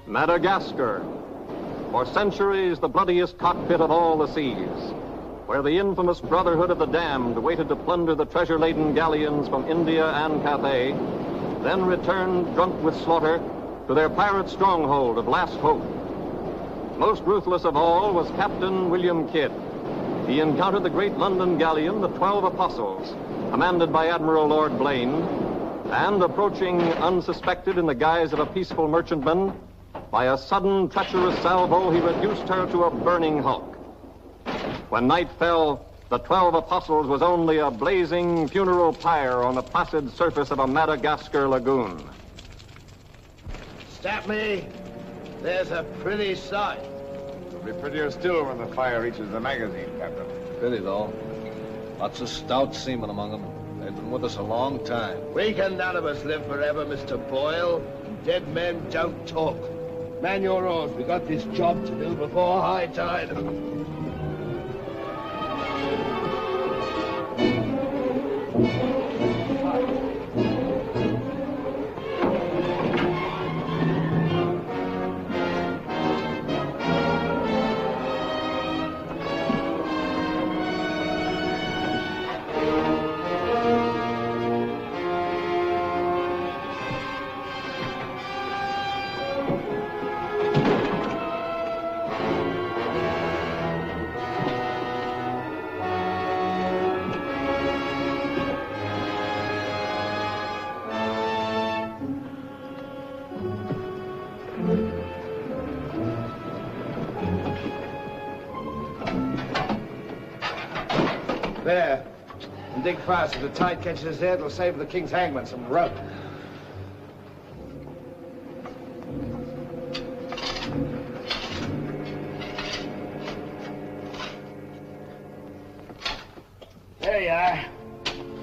Madagascar, for centuries the bloodiest cockpit of all the seas, where the infamous Brotherhood of the Damned waited to plunder the treasure-laden galleons from India and Cathay, then returned drunk with slaughter to their pirate stronghold of Last Hope. Most ruthless of all was Captain William Kidd. He encountered the great London galleon, the 12 Apostles, commanded by Admiral Lord Blaine, and approaching unsuspected in the guise of a peaceful merchantman, by a sudden treacherous salvo, he reduced her to a burning hulk. When night fell, the 12 Apostles was only a blazing funeral pyre on the placid surface of a Madagascar lagoon. Stop me. There's a pretty sight. It'll be prettier still when the fire reaches the magazine, Captain. Pity, though. Lots of stout seamen among them. They've been with us a long time. We can none of us live forever, Mr. Boyle. Dead men don't talk. Man your oars. We got this job to do before high tide. There. And dig fast. If the tide catches us there, it'll save the king's hangman some rope. There you are.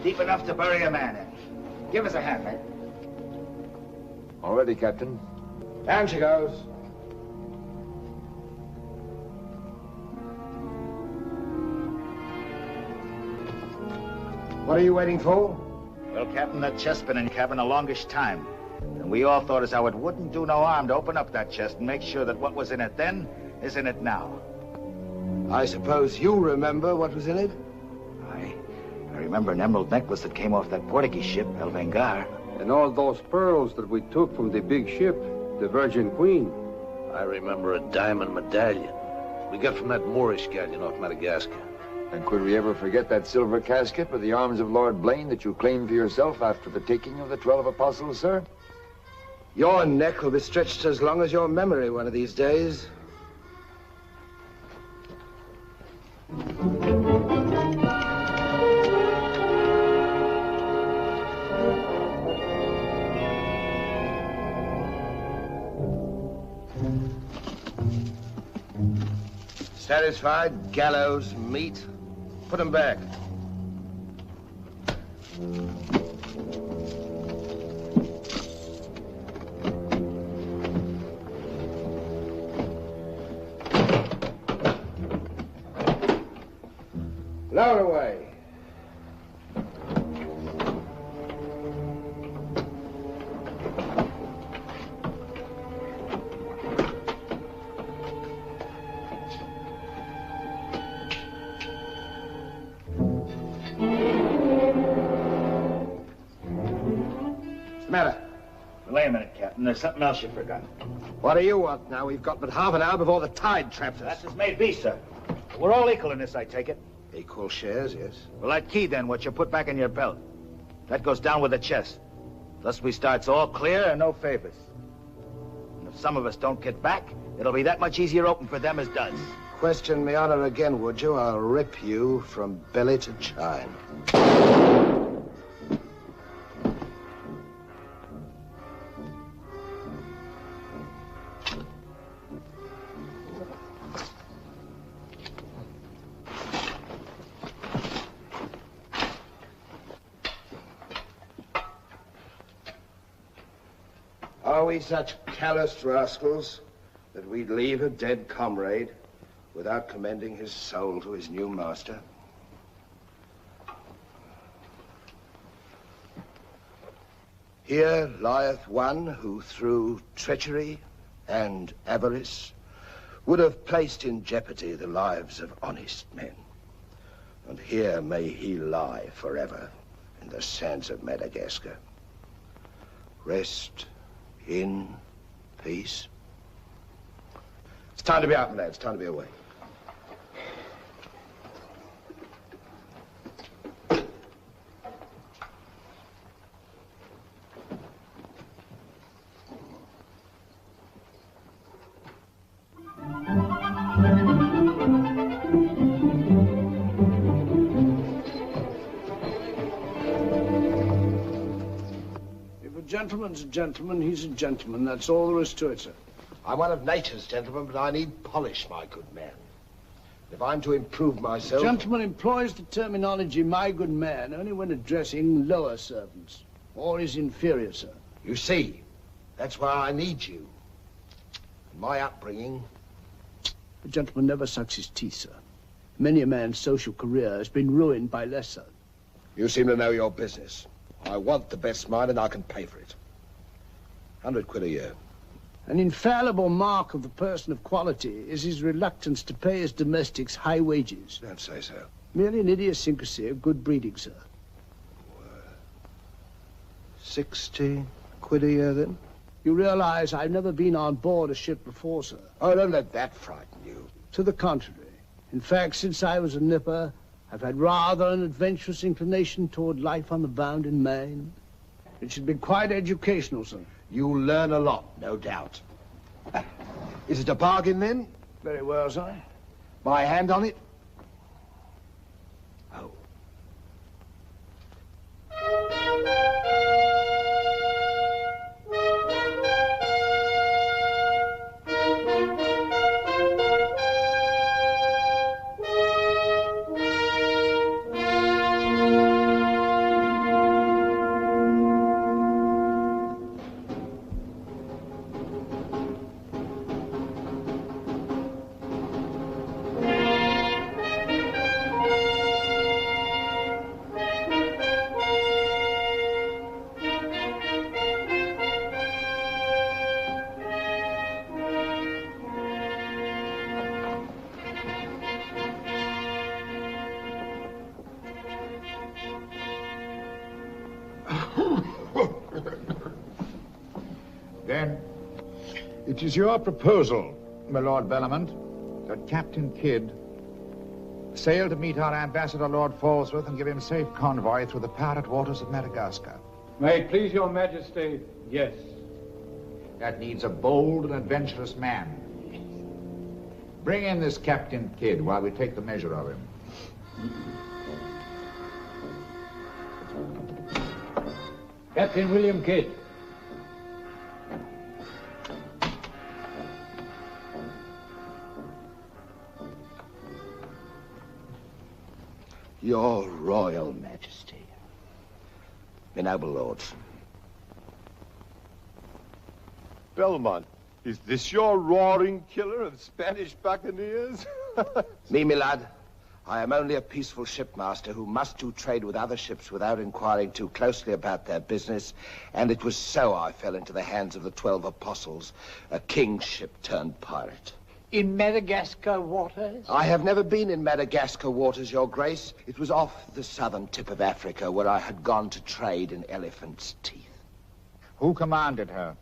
Deep enough to bury a man in. Give us a hand, mate. All ready, Captain. Down she goes. What are you waiting for? Well, Captain, that chest's been in cabin a longish time. And we all thought as how it wouldn't do no harm to open up that chest and make sure that what was in it then is in it now. I suppose you remember what was in it? I remember an emerald necklace that came off that Portuguese ship, El Vengar. And all those pearls that we took from the big ship, the Virgin Queen. I remember a diamond medallion we got from that Moorish galleon off Madagascar. And could we ever forget that silver casket with the arms of Lord Blaine that you claimed for yourself after the taking of the 12 Apostles, sir? Your neck will be stretched as long as your memory one of these days. Satisfied? Gallows, meat. Put them back. Lower away. Wait a minute, Captain. There's something else you forgot. What do you want now? We've got but half an hour before the tide traps us. That's as may be, sir. We're all equal in this, I take it. Equal shares, yes. Well, that key, then, what you put back in your belt. That goes down with the chest. Thus we starts all clear and no favors. And if some of us don't get back, it'll be that much easier open for them as does. Question me honor again, would you? I'll rip you from belly to chine. Are we such calloused rascals that we'd leave a dead comrade without commending his soul to his new master? Here lieth one who through treachery and avarice would have placed in jeopardy the lives of honest men. And here may he lie forever in the sands of Madagascar. Rest in peace. It's time to be out, lads. It's time to be away. Gentleman's a gentleman, he's a gentleman. That's all there is to it, sir. I'm one of nature's gentlemen, but I need polish, my good man. If I'm to improve myself... The gentleman employs the terminology, my good man, only when addressing lower servants, or his inferior, sir. You see, that's why I need you. My upbringing... The gentleman never sucks his teeth, sir. Many a man's social career has been ruined by less, sir. You seem to know your business. I want the best mine, and I can pay for it. 100 quid a year. An infallible mark of the person of quality is his reluctance to pay his domestics high wages. Don't say so. Merely an idiosyncrasy of good breeding, sir. 60 quid a year, then? You realize I've never been on board a ship before, sir. Oh, don't let that frighten you. To the contrary. In fact, since I was a nipper, I've had rather an adventurous inclination toward life on the bound in Maine. It should be quite educational, sir. You'll learn a lot, no doubt. Is it a bargain, then? Very well, sir. My hand on it? Oh. Then, it is your proposal, my Lord Bellomont, that Captain Kidd sail to meet our ambassador, Lord Falsworth, and give him safe convoy through the pirate waters of Madagascar. May it please your majesty, yes. That needs a bold and adventurous man. Bring in this Captain Kidd while we take the measure of him. Captain William Kidd. Your Royal Majesty. My noble lords. Belmont, is this your roaring killer of Spanish buccaneers? Me, my lad, I am only a peaceful shipmaster who must do trade with other ships without inquiring too closely about their business, and it was so I fell into the hands of the 12 apostles, a king's ship turned pirate. In Madagascar waters? I have never been in Madagascar waters, Your Grace. It was off the southern tip of Africa where I had gone to trade in elephants' teeth. Who commanded her?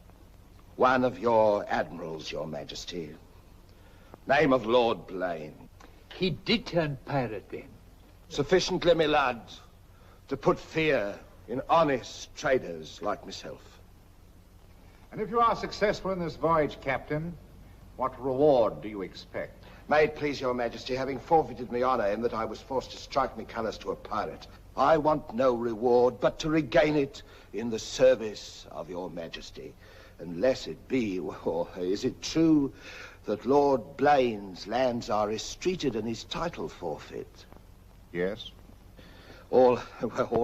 One of your admirals, Your Majesty. Name of Lord Blaine. He did turn pirate then? Sufficiently, my lad, to put fear in honest traders like myself. And if you are successful in this voyage, Captain, what reward do you expect? May it please Your Majesty, having forfeited my honor in that I was forced to strike me colours to a pirate, I want no reward but to regain it in the service of Your Majesty. Unless it be, or is it true that Lord Blaine's lands are estreated and his title forfeit? Yes. All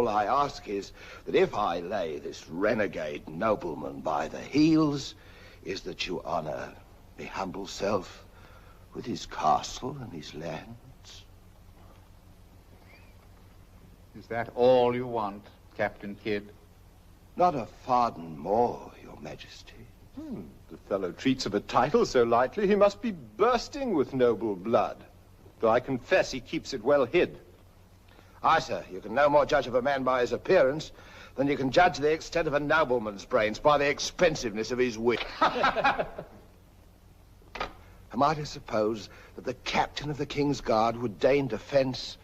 I ask is that if I lay this renegade nobleman by the heels, is that you honor my humble self with his castle and his lands. Is that all you want, Captain Kidd? Not a farden more, Your Majesty. The fellow treats of a title so lightly, he must be bursting with noble blood. Though I confess he keeps it well hid. Aye, sir, you can no more judge of a man by his appearance than you can judge the extent of a nobleman's brains by the expensiveness of his wit. Am I to suppose that the captain of the King's Guard would deign defense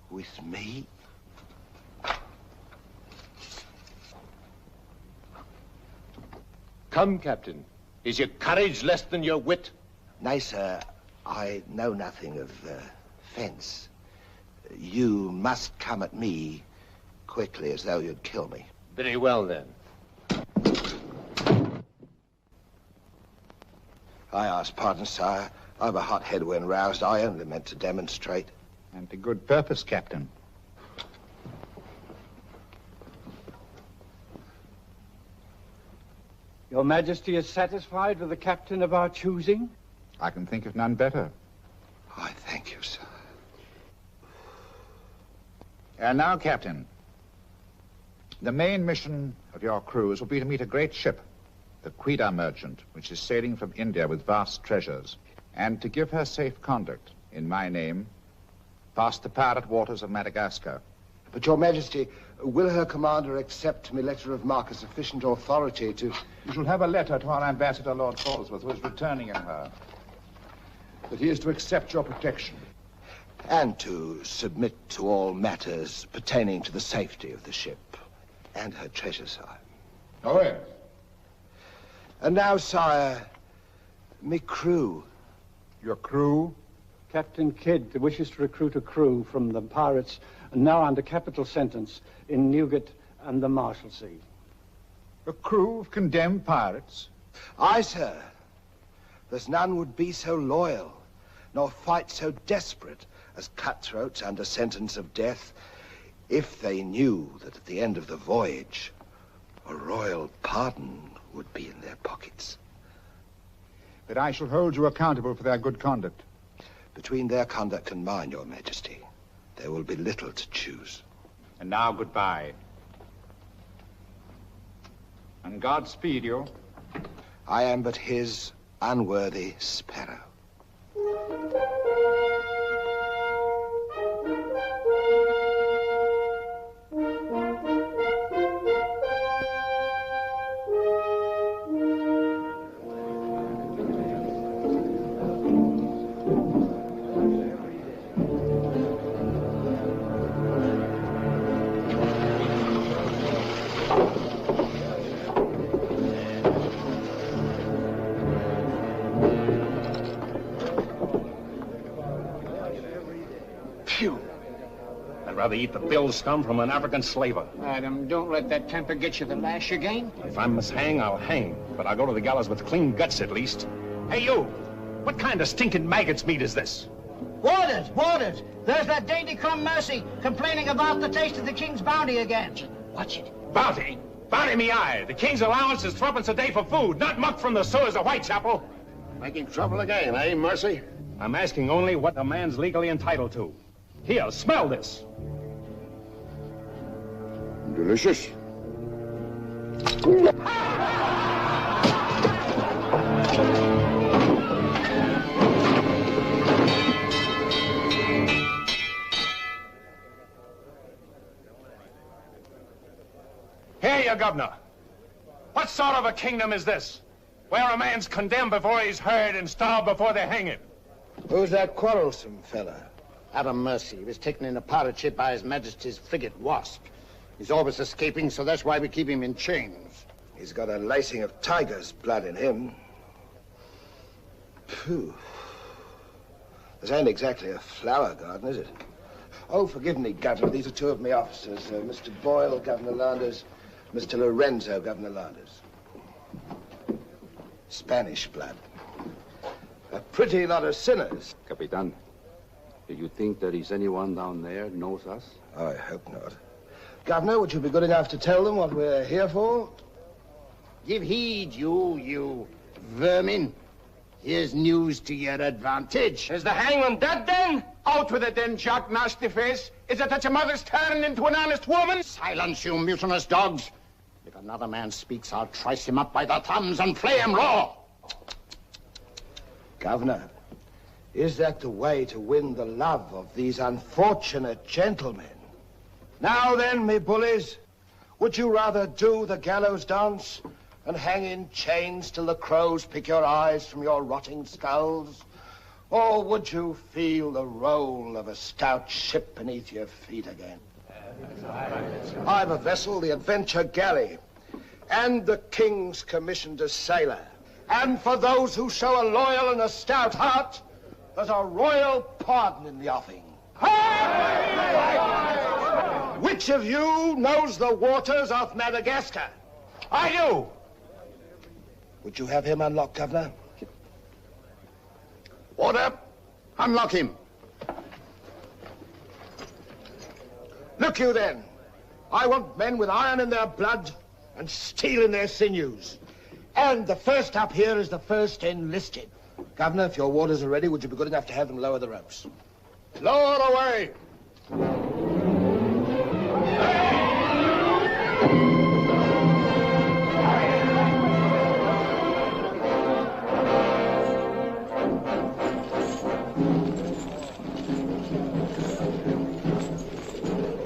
with me? Come, Captain. Is your courage less than your wit? Nay, sir, I know nothing of fence. You must come at me quickly as though you'd kill me. Very well, then. I ask pardon, sire. I've a hot head when roused. I only meant to demonstrate. And to good purpose, Captain. Your Majesty is satisfied with the captain of our choosing? I can think of none better. I thank you, sir. And now, Captain, the main mission of your cruise will be to meet a great ship, the Quida merchant, which is sailing from India with vast treasures, and to give her safe conduct, in my name, past the pirate waters of Madagascar. But, Your Majesty, will her commander accept me letter of marque as sufficient authority to... You shall have a letter to our ambassador, Lord Falsworth, who is returning in her. That he is to accept your protection. And to submit to all matters pertaining to the safety of the ship and her treasure, sire. Oh, yes. And now, sire, me crew. Your crew? Captain Kidd wishes to recruit a crew from the pirates now under capital sentence in Newgate and the Marshalsea. A crew of condemned pirates? Aye, sir. There's none would be so loyal, nor fight so desperate as cutthroats under sentence of death, if they knew that at the end of the voyage, a royal pardon would be in their pockets. But I shall hold you accountable for their good conduct. Between their conduct and mine, Your Majesty, there will be little to choose. And now, goodbye. And God speed you. I am but his unworthy sparrow. Rather eat the bill scum from an African slaver. Madam, don't let that temper get you the lash again. If I must hang, I'll hang. But I'll go to the gallows with clean guts, at least. Hey, you! What kind of stinking maggot's meat is this? Warders! Warders! There's that dainty crumb Mercy complaining about the taste of the king's bounty again. Watch it. Bounty? Bounty me eye! The king's allowance is 3 a day for food, not muck from the sewers of Whitechapel. Making trouble again, eh, Mercy? I'm asking only what a man's legally entitled to. Here, smell this. Delicious. Here, you governor. What sort of a kingdom is this? Where a man's condemned before he's heard and starved before they hang him. Who's that quarrelsome fella? Adam Mercy. He was taken in a pirate ship by His Majesty's frigate Wasp. He's always escaping, so that's why we keep him in chains. He's got a lacing of tiger's blood in him. Phew. This ain't exactly a flower garden, is it? Oh, forgive me, Governor. These are two of my officers. Mr. Boyle, Governor Landers. Mr. Lorenzo, Governor Landers. Spanish blood. A pretty lot of sinners. Capitan, do you think there is anyone down there knows us? I hope not. Governor, would you be good enough to tell them what we're here for? Give heed, you vermin. Here's news to your advantage. Is the hangman dead, then? Out with it, then, Jack Nasty Face. Is it that your mother's turned into an honest woman? Silence, you mutinous dogs. If another man speaks, I'll trice him up by the thumbs and flay him raw. Governor, is that the way to win the love of these unfortunate gentlemen? Now then, me bullies, would you rather do the gallows dance and hang in chains till the crows pick your eyes from your rotting skulls? Or would you feel the roll of a stout ship beneath your feet again? I've a vessel, the Adventure Galley, and the King's commissioned a sailor. And for those who show a loyal and a stout heart, there's a royal pardon in the offing. Which of you knows the waters of Madagascar? I do. Would you have him unlocked, Governor? Order. Unlock him. Look you then. I want men with iron in their blood and steel in their sinews. And the first up here is the first enlisted. Governor, if your warders are ready, would you be good enough to have them lower the ropes? Lower away.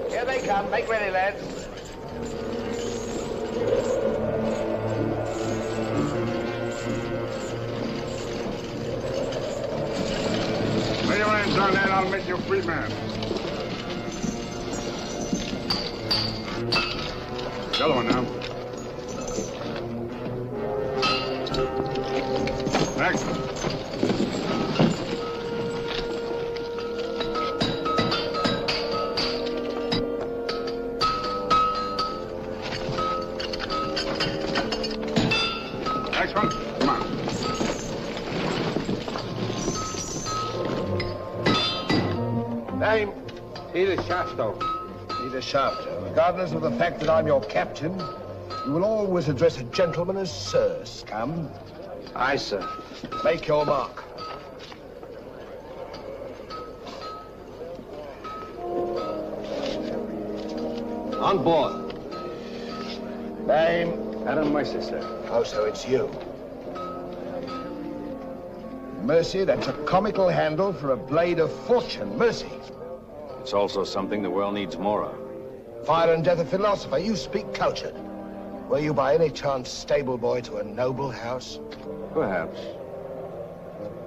Here they come. Make ready, lads. Lay your hands on that, I'll make you a free man. The other one now. Next. Next one. Come on. Name? Peter Shafto. Peter Shafto. Regardless of the fact that I'm your captain, you will always address a gentleman as Sir, scum. Aye, sir. Make your mark. On board. Name? Adam Mercer, sir. Oh, so it's you. Mercy, that's a comical handle for a blade of fortune. Mercy. It's also something the world needs more of. Fire and death a philosopher. You speak cultured. Were you by any chance stable boy to a noble house? Perhaps.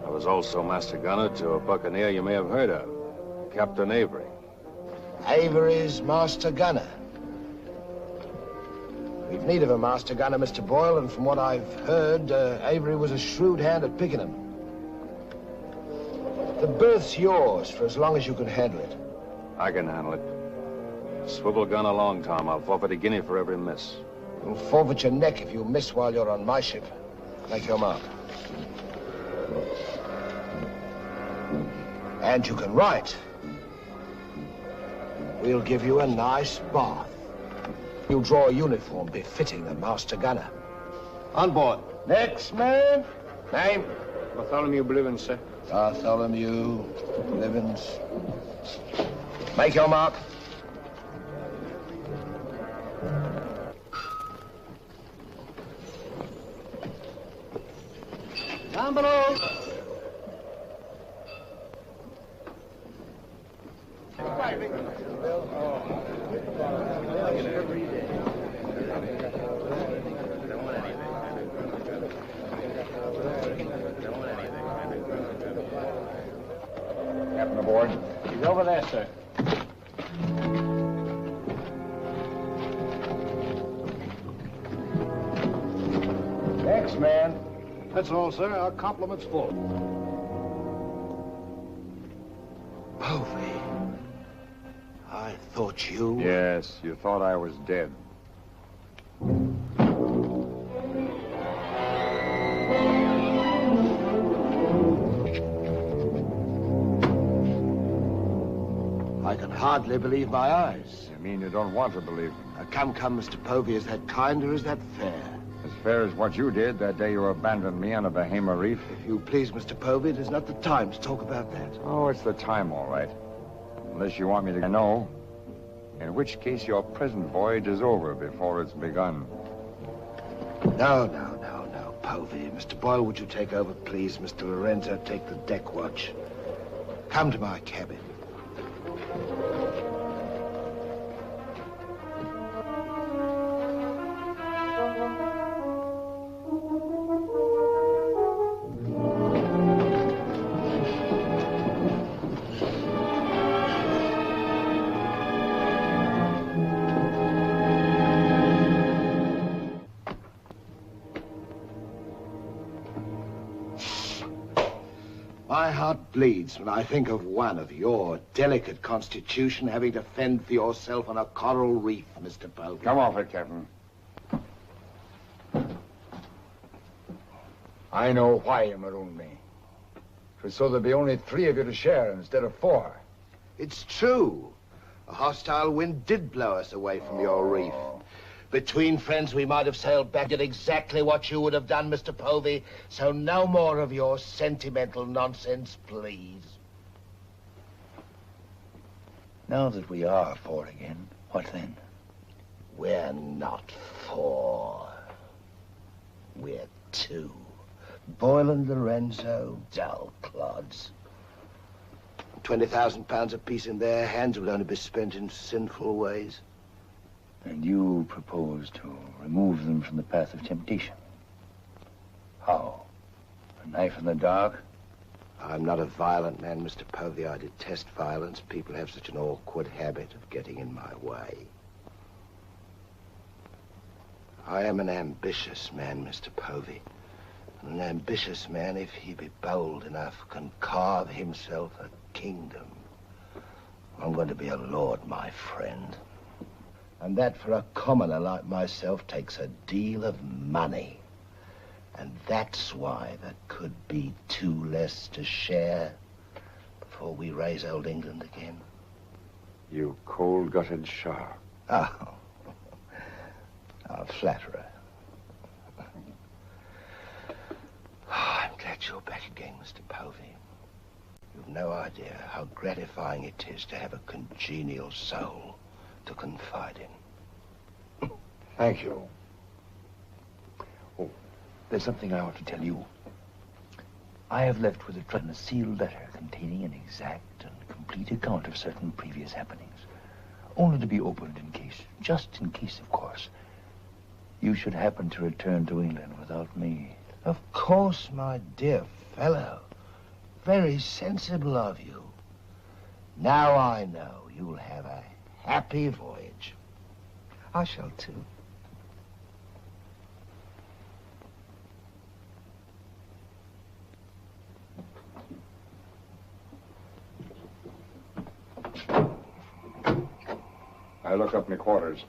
I was also master gunner to a buccaneer you may have heard of, Captain Avery. Avery's master gunner. We've need of a master gunner, Mr. Boyle, and from what I've heard, Avery was a shrewd hand at picking them. The berth's yours for as long as you can handle it. I can handle it. Swivel gun along, Tom. I'll forfeit a guinea for every miss. You'll forfeit your neck if you miss while you're on my ship. Make your mark. And you can write. We'll give you a nice bath. You'll draw a uniform befitting the master gunner. On board. Next man. Name? Bartholomew Blivens, sir. Bartholomew Blivens. Make your mark. Down below. Captain aboard. He's over there, sir. Next man. That's all, sir. Our compliments full. Povey. I thought you... Yes, you thought I was dead. I can hardly believe my eyes. You mean you don't want to believe me? Come, Mr. Povey. Is that kind or is that fair? As fair as what you did that day you abandoned me on a Bahama reef. If you please, Mr. Povey, it is not the time to talk about that. Oh, it's the time, all right. Unless you want me to know. In which case your present voyage is over before it's begun. No, Povey. Mr. Boyle, would you take over, please? Mr. Lorenzo, take the deck watch. Come to my cabin. My heart bleeds when I think of one of your delicate constitution having to fend for yourself on a coral reef, Mr. Povey. Come off it, Captain. I know why you marooned me. It was so there'd be only 3 of you to share instead of 4. It's true. A hostile wind did blow us away from your reef. Between friends, we might have sailed back at exactly what you would have done, Mr. Povey. So no more of your sentimental nonsense, please. Now that we are 4 again, what then? We're not 4. We're 2. Boyle and Lorenzo, dull clods. 20,000 pounds apiece in their hands will only be spent in sinful ways. And you propose to remove them from the path of temptation. How? A knife in the dark? I'm not a violent man, Mr. Povey. I detest violence. People have such an awkward habit of getting in my way. I am an ambitious man, Mr. Povey. And an ambitious man, if he be bold enough, can carve himself a kingdom. I'm going to be a lord, my friend. And that for a commoner like myself takes a deal of money. And that's why there could be 2 less to share before we raise old England again. You cold-gutted shark. Oh, a flatterer. Oh, I'm glad you're back again, Mr. Povey. You've no idea how gratifying it is to have a congenial soul to confide in. Thank you. Oh, there's something I ought to tell you. I have left with a sealed letter containing an exact and complete account of certain previous happenings, only to be opened in case, just in case, of course, you should happen to return to England without me. Of course, my dear fellow. Very sensible of you. Now I know you'll have a happy voyage. I shall too. I look up my quarters.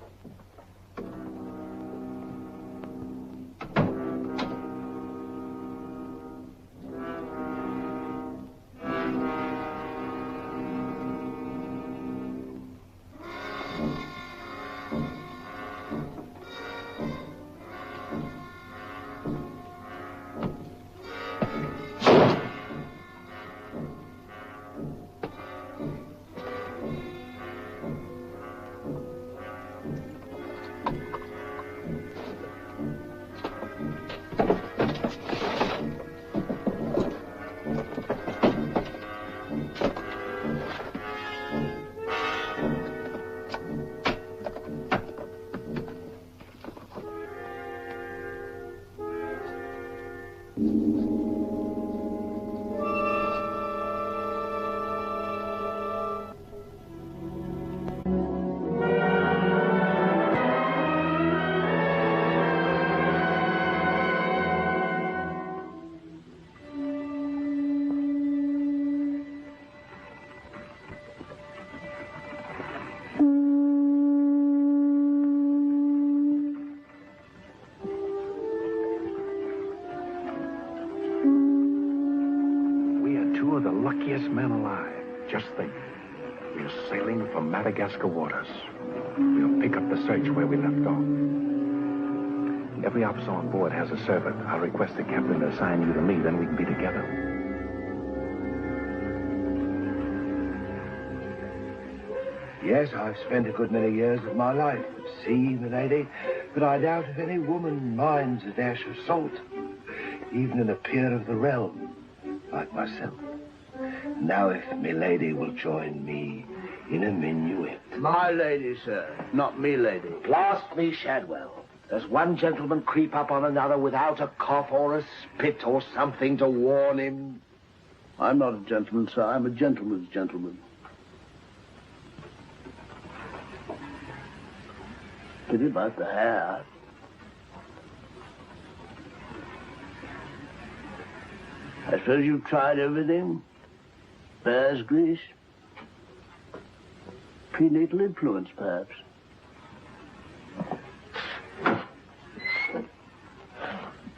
Men alive. Just think. We're sailing for Madagascar waters. We'll pick up the search where we left off. Every officer on board has a servant. I'll request the captain to assign you to me, then we can be together. Yes, I've spent a good many years of my life at sea, milady. But I doubt if any woman minds a dash of salt, even in a peer of the realm, like myself. Now if milady will join me in a minuet. My lady, sir, not me lady. Blast me, Shadwell. Does one gentleman creep up on another without a cough or a spit or something to warn him? I'm not a gentleman, sir. I'm a gentleman's gentleman. Pity about the hair. I suppose you've tried everything? Bear's grease? Prenatal influence, perhaps?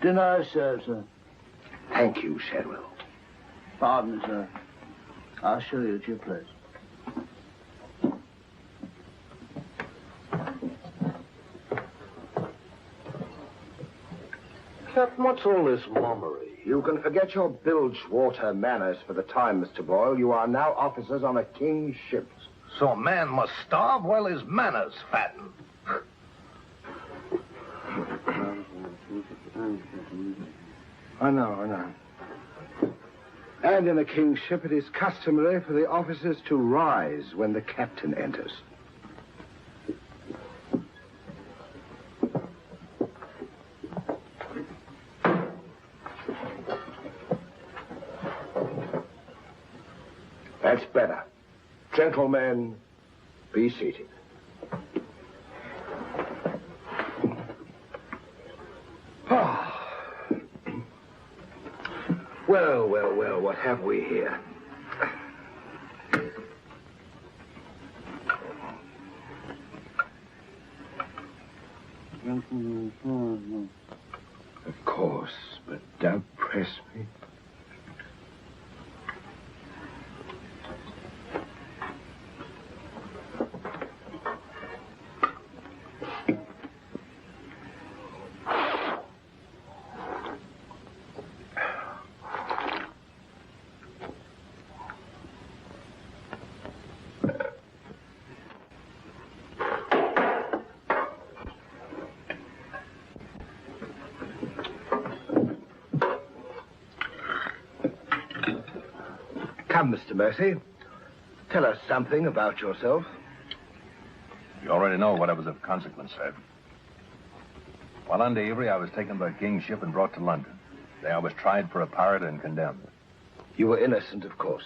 Dinner served, sir. Thank you, Shadwell. Pardon me, sir. I'll show you at your place. Captain, what's all this mummery? You can forget your bilge-water manners for the time, Mr. Boyle. You are now officers on a king's ship. So a man must starve while his manners fatten. I know. And in a king's ship, it is customary for the officers to rise when the captain enters. That's better. Gentlemen, be seated. Well, what have we here? Of course, but don't press me. Come, Mr. Mercy. Tell us something about yourself. You already know what was of consequence, sir. While under Avery, I was taken by King's ship and brought to London. There I was tried for a pirate and condemned. You were innocent, of course.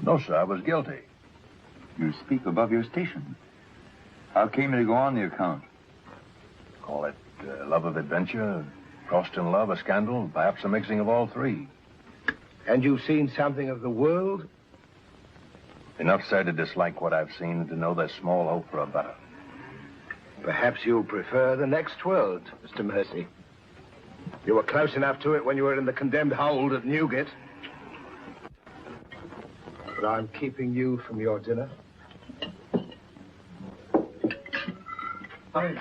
No, sir, I was guilty. You speak above your station. How came you to go on the account? Call it love of adventure, crossed in love, a scandal, perhaps a mixing of all three. And you've seen something of the world? Enough, sir, to dislike what I've seen and to know there's small hope for a better. Perhaps you'll prefer the next world, Mr. Mercy. You were close enough to it when you were in the condemned hold at Newgate. But I'm keeping you from your dinner. And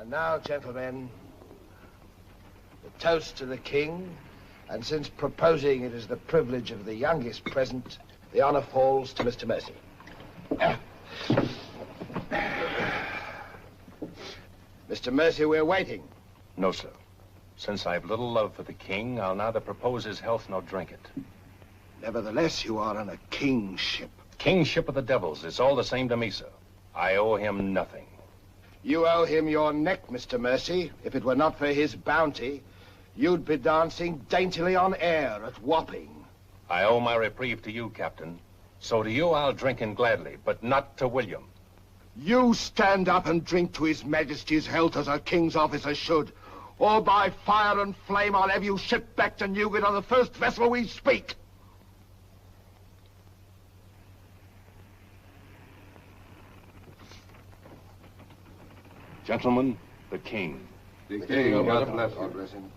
now, gentlemen, the toast to the king, and since proposing it is the privilege of the youngest present, the honor falls to Mr. Mercy. Mr. Mercy, we're waiting. No, sir. Since I've little love for the king, I'll neither propose his health nor drink it. Nevertheless, you are on a king's ship. King's ship of the devils. It's all the same to me, sir. I owe him nothing. You owe him your neck, Mr. Mercy. If it were not for his bounty, you'd be dancing daintily on air at Wapping. I owe my reprieve to you, Captain. So to you I'll drink in gladly, but not to William. You stand up and drink to His Majesty's health as a king's officer should. Or by fire and flame, I'll have you shipped back to Newgate on the first vessel we speak. Gentlemen, the king. The king, God bless you. God bless him.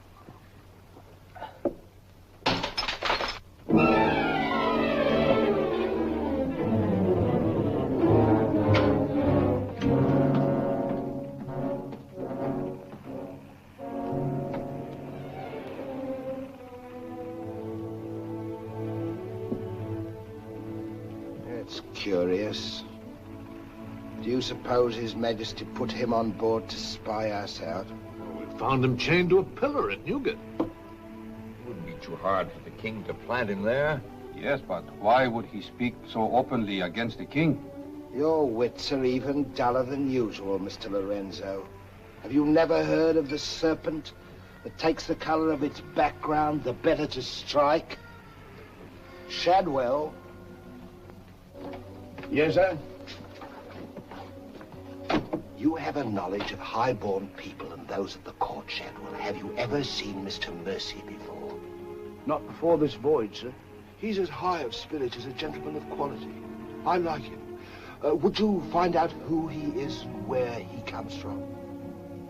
curious. Do you suppose His Majesty put him on board to spy us out? We found him chained to a pillar at Newgate. It wouldn't be too hard for the king to plant him there. Yes, but why would he speak so openly against the king? Your wits are even duller than usual, Mr. Lorenzo. Have you never heard of the serpent that takes the color of its background the better to strike? Shadwell. Yes, sir? You have a knowledge of high-born people and those at the court, Shadwell. Have you ever seen Mr. Mercy before? Not before this voyage, sir. He's as high of spirit as a gentleman of quality. I like him. Would you find out who he is and where he comes from?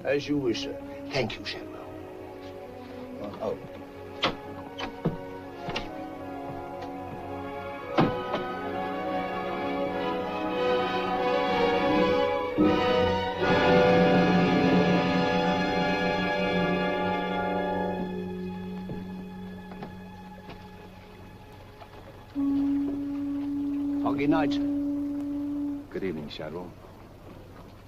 As you wish, sir. Thank you, Shadwell. Oh. Foggy night. Good evening, Shadwell.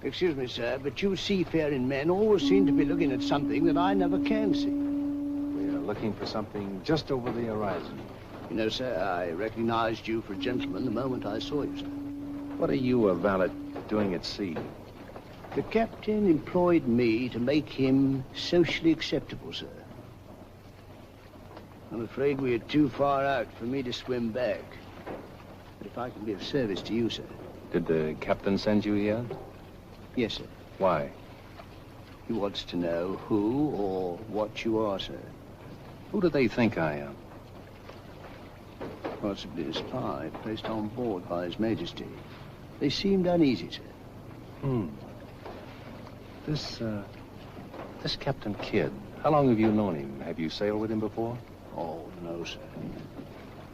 Excuse me, sir, but you seafaring men always seem to be looking at something that I never can see. We are looking for something just over the horizon. You know, sir, I recognized you for a gentleman the moment I saw you, sir. What are you, a valet, doing at sea? The captain employed me to make him socially acceptable, sir. I'm afraid we are too far out for me to swim back. But if I can be of service to you, sir. Did the captain send you here? Yes, sir. Why? He wants to know who or what you are, sir. Who do they think I am? Possibly a spy placed on board by His Majesty. They seemed uneasy, sir. This Captain Kidd, how long have you known him? Have you sailed with him before? Oh, no, sir.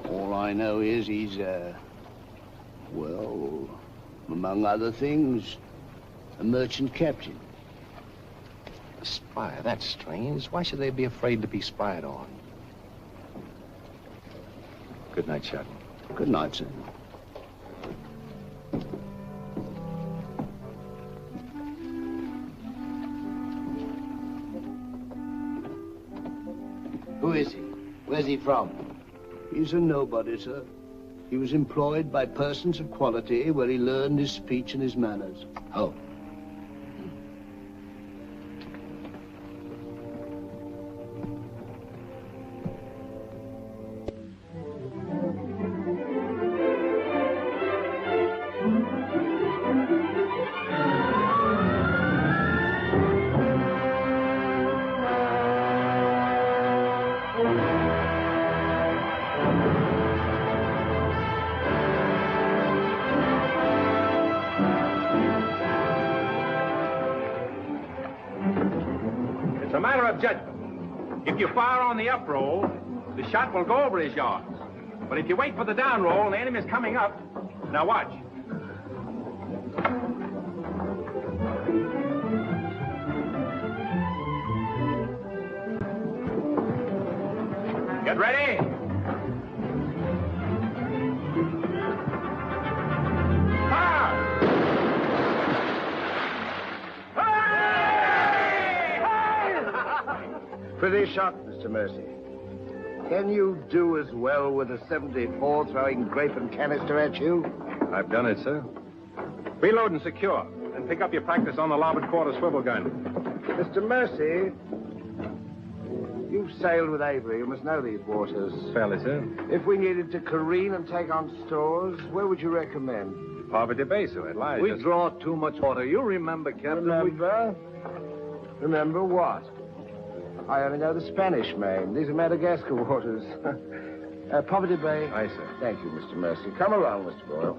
All I know is he's, well, among other things, a merchant captain. A spy? That's strange. Why should they be afraid to be spied on? Good night, Shadwell. Good night, sir. Who is he? Where's he from? He's a nobody, sir. He was employed by persons of quality where he learned his speech and his manners. Oh. It's a matter of judgment. If you fire on the up roll, the shot will go over his yards. But if you wait for the down roll and the enemy's coming up, now watch. Get ready. Pretty shot, Mr. Mercy. Can you do as well with a 74 throwing grape and canister at you? I've done it, sir. Reload and secure. And pick up your practice on the larboard quarter swivel gun. Mr. Mercy, you've sailed with Avery. You must know these waters. Fairly, sir. If we needed to careen and take on stores, where would you recommend? Poverty Bay, sir. It lies. We draw too much water. You remember, Captain. Remember? Remember what? I only know the Spanish Main. These are Madagascar waters. Poverty Bay. Aye, sir. Thank you, Mr. Mercy. Come along, Mr. Boyle.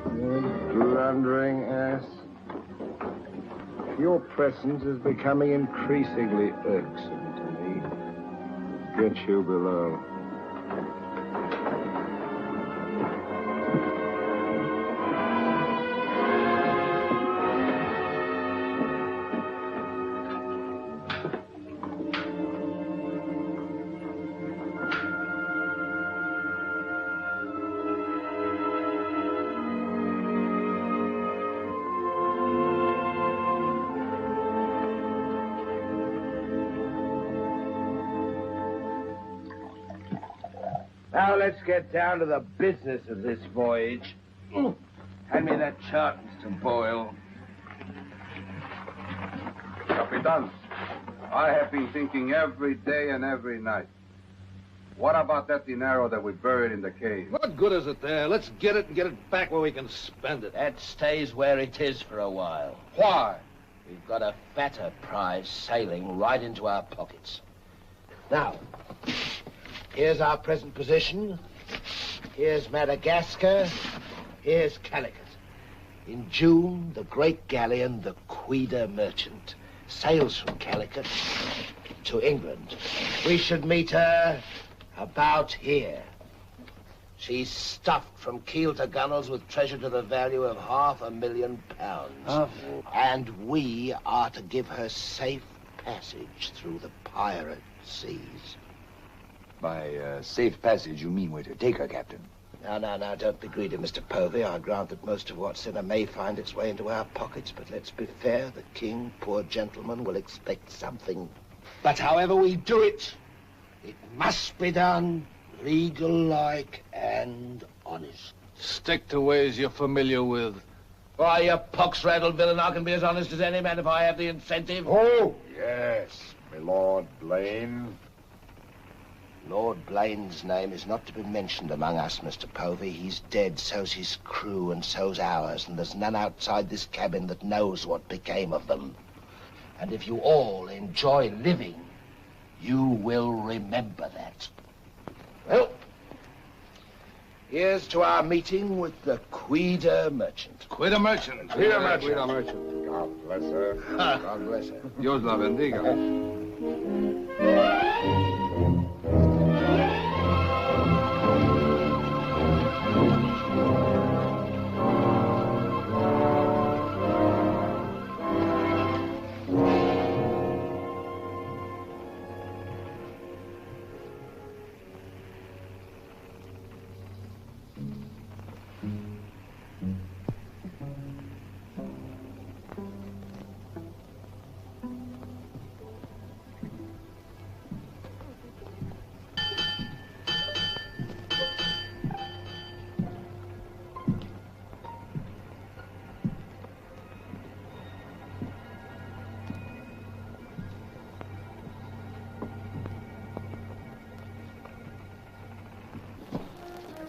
You blundering ass. Your presence is becoming increasingly irksome to me. Get you below. Now let's get down to the business of this voyage. Hand me that chart, Mr. Boyle. Capitan, I have been thinking every day and every night. What about that dinero that we buried in the cave? What good is it there? Let's get it and get it back where we can spend it. That stays where it is for a while. Why? We've got a fatter prize sailing right into our pockets. Now, here's our present position. Here's Madagascar. Here's Calicut. In June, the great galleon, the Queen Merchant, sails from Calicut to England. We should meet her about here. She's stuffed from keel to gunwales with treasure to the value of £500,000. And we are to give her safe passage through the pirate seas. By safe passage, you mean we're to take her, Captain? Now, don't be greedy, Mr. Povey. I grant that most of what's in her may find its way into our pockets, but let's be fair. The king, poor gentleman, will expect something. But however we do it, it must be done legal-like and honest. Stick to ways you're familiar with. Why, you pox-rattled villain, I can be as honest as any man if I have the incentive. Oh, yes, my Lord Blaine. Lord Blaine's name is not to be mentioned among us, Mr. Povey. He's dead, so's his crew, and so's ours, and there's none outside this cabin that knows what became of them. And if you all enjoy living, you will remember that. Well, here's to our meeting with the Queen Merchant. Queen Merchant. Queen Merchant. God bless her. God bless her. Dios la bendiga.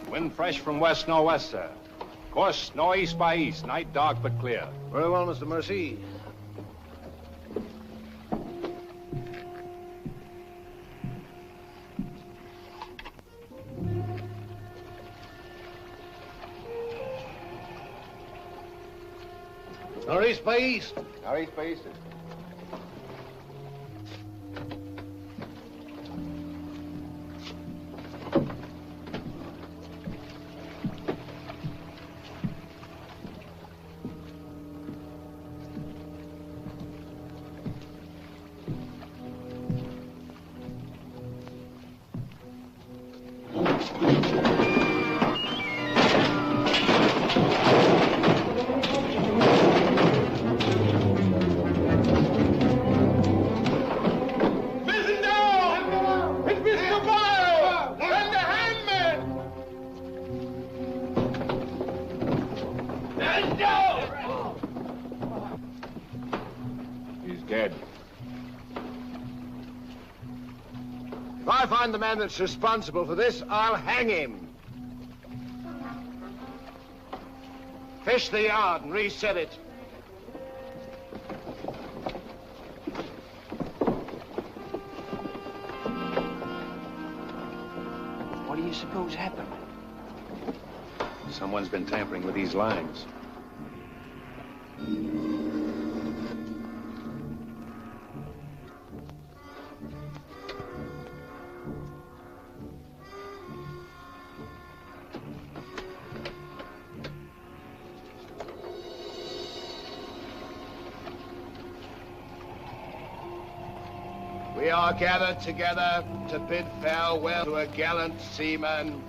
Wind fresh from west-northwest, sir. Course northeast by east. Night dark but clear. Very well, Mr. Mercy. Northeast by east. Northeast by east. If I find the man that's responsible for this, I'll hang him. Fish the yard and reset it. What do you suppose happened? Someone's been tampering with these lines. We are gathered together to bid farewell to a gallant seaman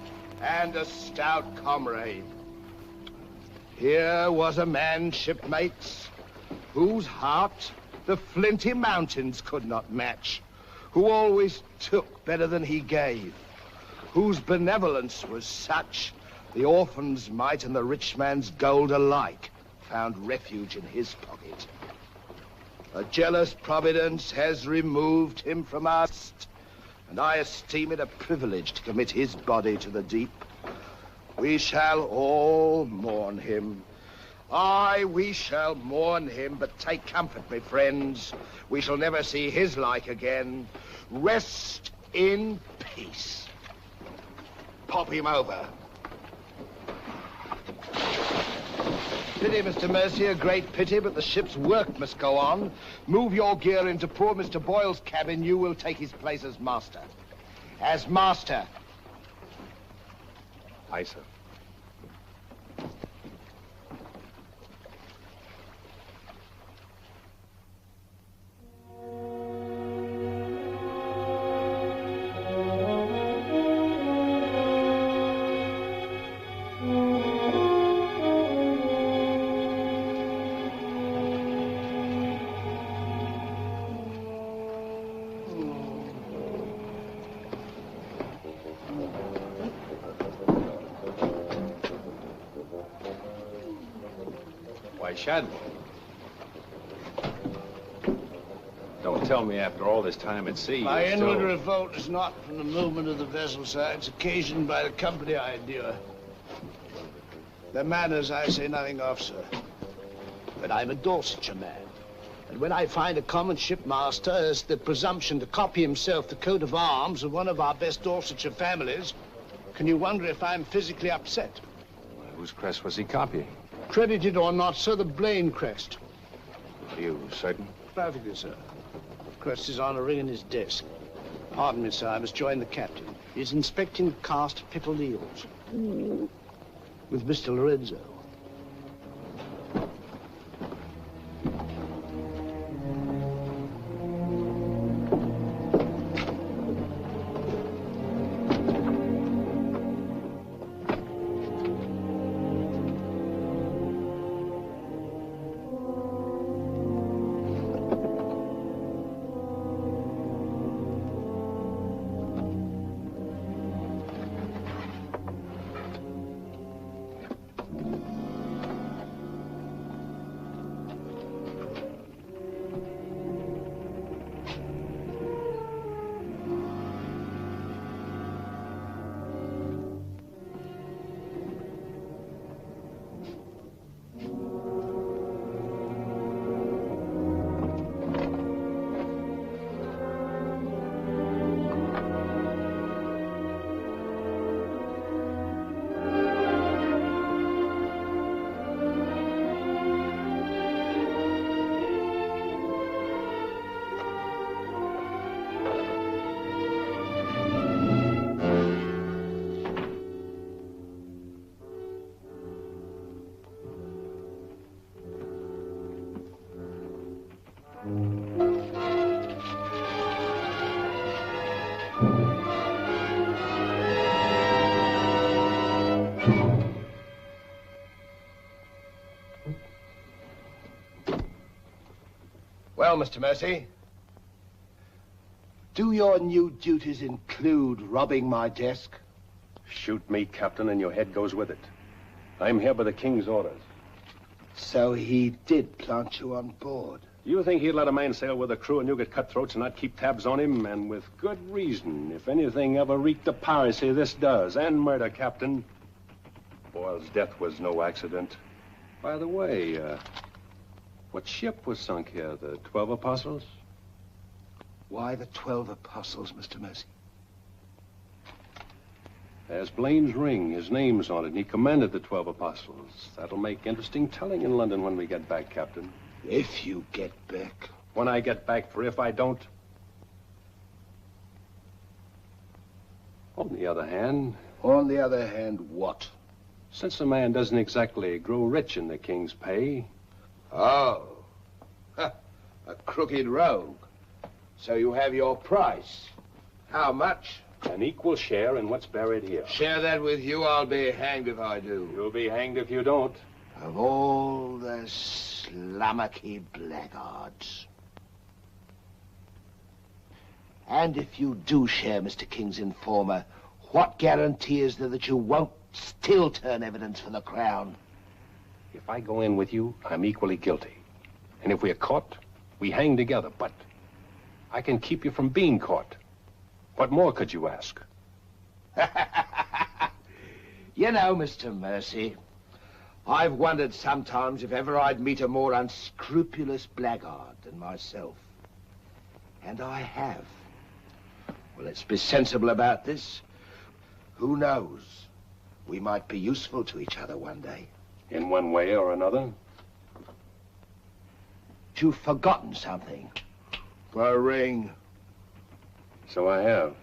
and a stout comrade. Here was a man, shipmates, whose heart the flinty mountains could not match, who always took better than he gave, whose benevolence was such, the orphan's mite and the rich man's gold alike found refuge in his pocket. A jealous providence has removed him from us, and I esteem it a privilege to commit his body to the deep. We shall all mourn him. Aye, we shall mourn him, but take comfort, my friends. We shall never see his like again. Rest in peace. Pop him over. Pity, Mr. Mercy, a great pity, but the ship's work must go on. Move your gear into poor Mr. Boyle's cabin. You will take his place as master. As master. Aye, sir. Shad. Don't tell me after all this time at sea. My inward revolt is not from the movement of the vessel, sir. It's occasioned by the company I endure. Their manners I say nothing of, sir. But I'm a Dorsetshire man. And when I find a common shipmaster has the presumption to copy himself the coat of arms of one of our best Dorsetshire families, can you wonder if I'm physically upset? Well, whose crest was he copying? Credited or not, sir, the Blaine crest. Are you certain? Perfectly, sir. The crest is on a ring in his desk. Pardon me, sir, I must join the captain. He's inspecting cast pickled eels. With Mr. Lorenzo. Well, Mr. Mercy, do your new duties include robbing my desk? Shoot me, Captain, and your head goes with it. I'm here by the King's orders. So he did plant you on board? You think he'd let a man sail with a crew and you get cutthroats and not keep tabs on him? And with good reason. If anything ever reeked of piracy, this does. And murder, Captain. Boyle's death was no accident. By the way, what ship was sunk here? The 12 Apostles? Why the 12 Apostles, Mr. Mercy? There's Blaine's ring. His name's on it, and he commanded the 12 Apostles. That'll make interesting telling in London when we get back, Captain. If you get back. When I get back, for if I don't. On the other hand... On the other hand, what? Since a man doesn't exactly grow rich in the King's pay... Oh. A crooked rogue. So you have your price. How much? An equal share in what's buried here. Share that with you, I'll be hanged if I do. You'll be hanged if you don't. Of all the slummocky blackguards. And if you do share Mr. King's informer, What guarantee is there that you won't still turn evidence for the Crown? If I go in with you, I'm equally guilty. And if we're caught, we hang together. But I can keep you from being caught. What more could you ask? You know, Mr. Mercy, I've wondered sometimes if ever I'd meet a more unscrupulous blackguard than myself. And I have. Well, let's be sensible about this. Who knows? We might be useful to each other one day. In one way or another? You've forgotten something. The ring. So I have.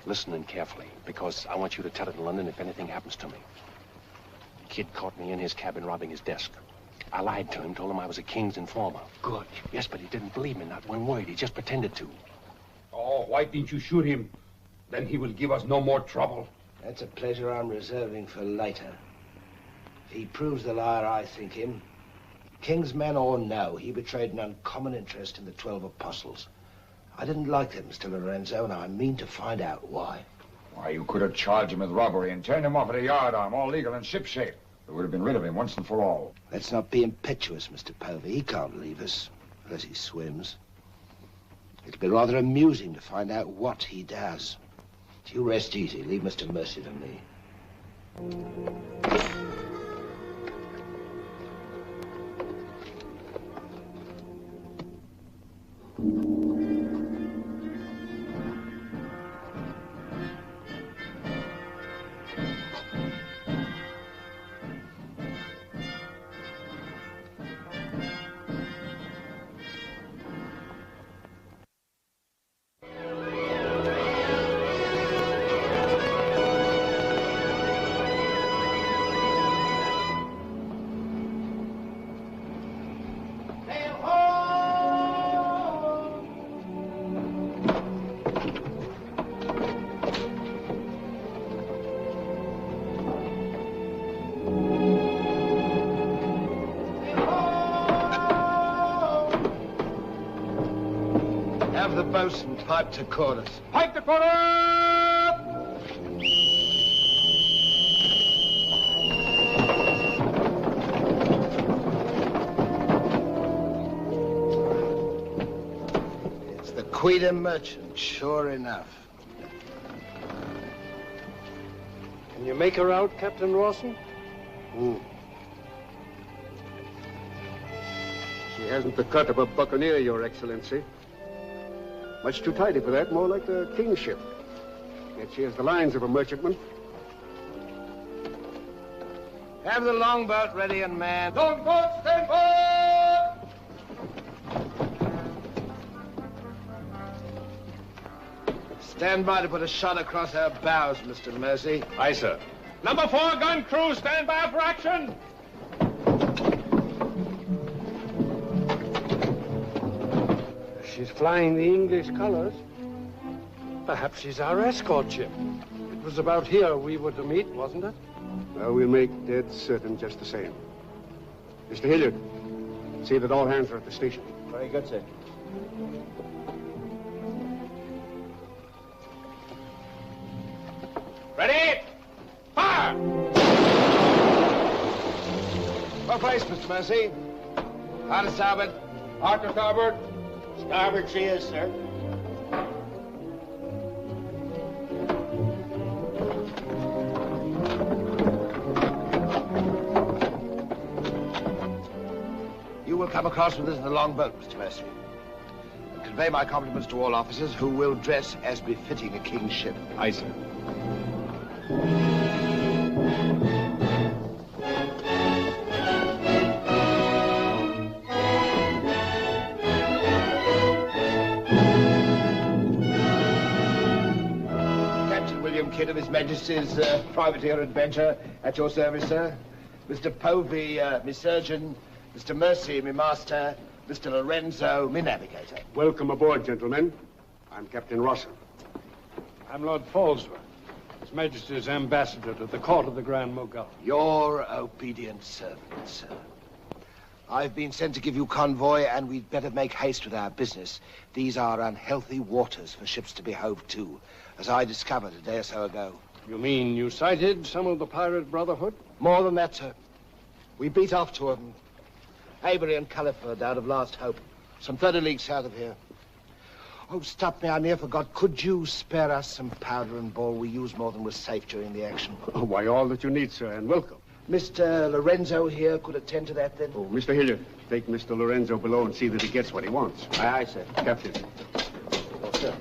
Listen in carefully, because I want you to tell it in London if anything happens to me. Kid caught me in his cabin robbing his desk. I lied to him, told him I was a king's informer. Good. Yes, but he didn't believe me, not one word. He just pretended to. Oh, why didn't you shoot him? Then he will give us no more trouble. That's a pleasure I'm reserving for later. If he proves the liar I think him, king's man or no, he betrayed an uncommon interest in the 12 apostles. I didn't like them, Mr. Lorenzo, and I mean to find out why. Why, you could have charged him with robbery and turned him off at a yardarm, all legal and shipshape. We would have been rid of him once and for all. Let's not be impetuous, Mr. Povey. He can't leave us, unless he swims. It'll be rather amusing to find out what he does. You rest easy. Leave Mr. Mercy to me. The boatswain pipe to chorus. Pipe to chorus! It's the Queen Merchant, sure enough. Can you make her out, Captain Rawson? She hasn't the cut of a buccaneer, Your Excellency. Much too tidy for that, more like the king's ship. Yet she has the lines of a merchantman. Have the longboat ready and manned. Longboat, stand by! Stand by to put a shot across her bows, Mr. Mercy. Aye, sir. Number 4 gun crew, stand by for action. She's flying the English colors. Perhaps she's our escort ship. It was about here we were to meet, wasn't it? Well, we'll make dead certain just the same. Mr. Hilliard, see that all hands are at the station. Very good, sir. Ready? Fire! Well placed, Mr. Mercy. Hard to starboard. Hard to starboard. Starboard she is, sir. You will come across with us in the longboat, Mr. Mercy. And convey my compliments to all officers who will dress as befitting a king's ship. Aye, sir. Kid of His Majesty's privateer adventure at your service, sir. Mr. Povey, me surgeon. Mr. Mercy, me master. Mr. Lorenzo, me navigator. Welcome aboard, gentlemen. I'm Captain Rawson. I'm Lord Falsworth. His Majesty's ambassador to the court of the Grand Mogul. Your obedient servant, sir. I've been sent to give you convoy, and we'd better make haste with our business. These are unhealthy waters for ships to be hove to, as I discovered a day or so ago. You mean you sighted some of the pirate brotherhood? More than that, sir. We beat off two of them. Avery and Culliford out of Last Hope, some 30 leagues south of here. Oh, stop me, I near forgot. Could you spare us some powder and ball? We used more than was safe during the action. Oh, why, all that you need, sir, and welcome. Mr. Lorenzo here could attend to that, then? Oh, Mr. Hilliard, take Mr. Lorenzo below and see that he gets what he wants. Aye, aye, sir. Captain. Oh, sir.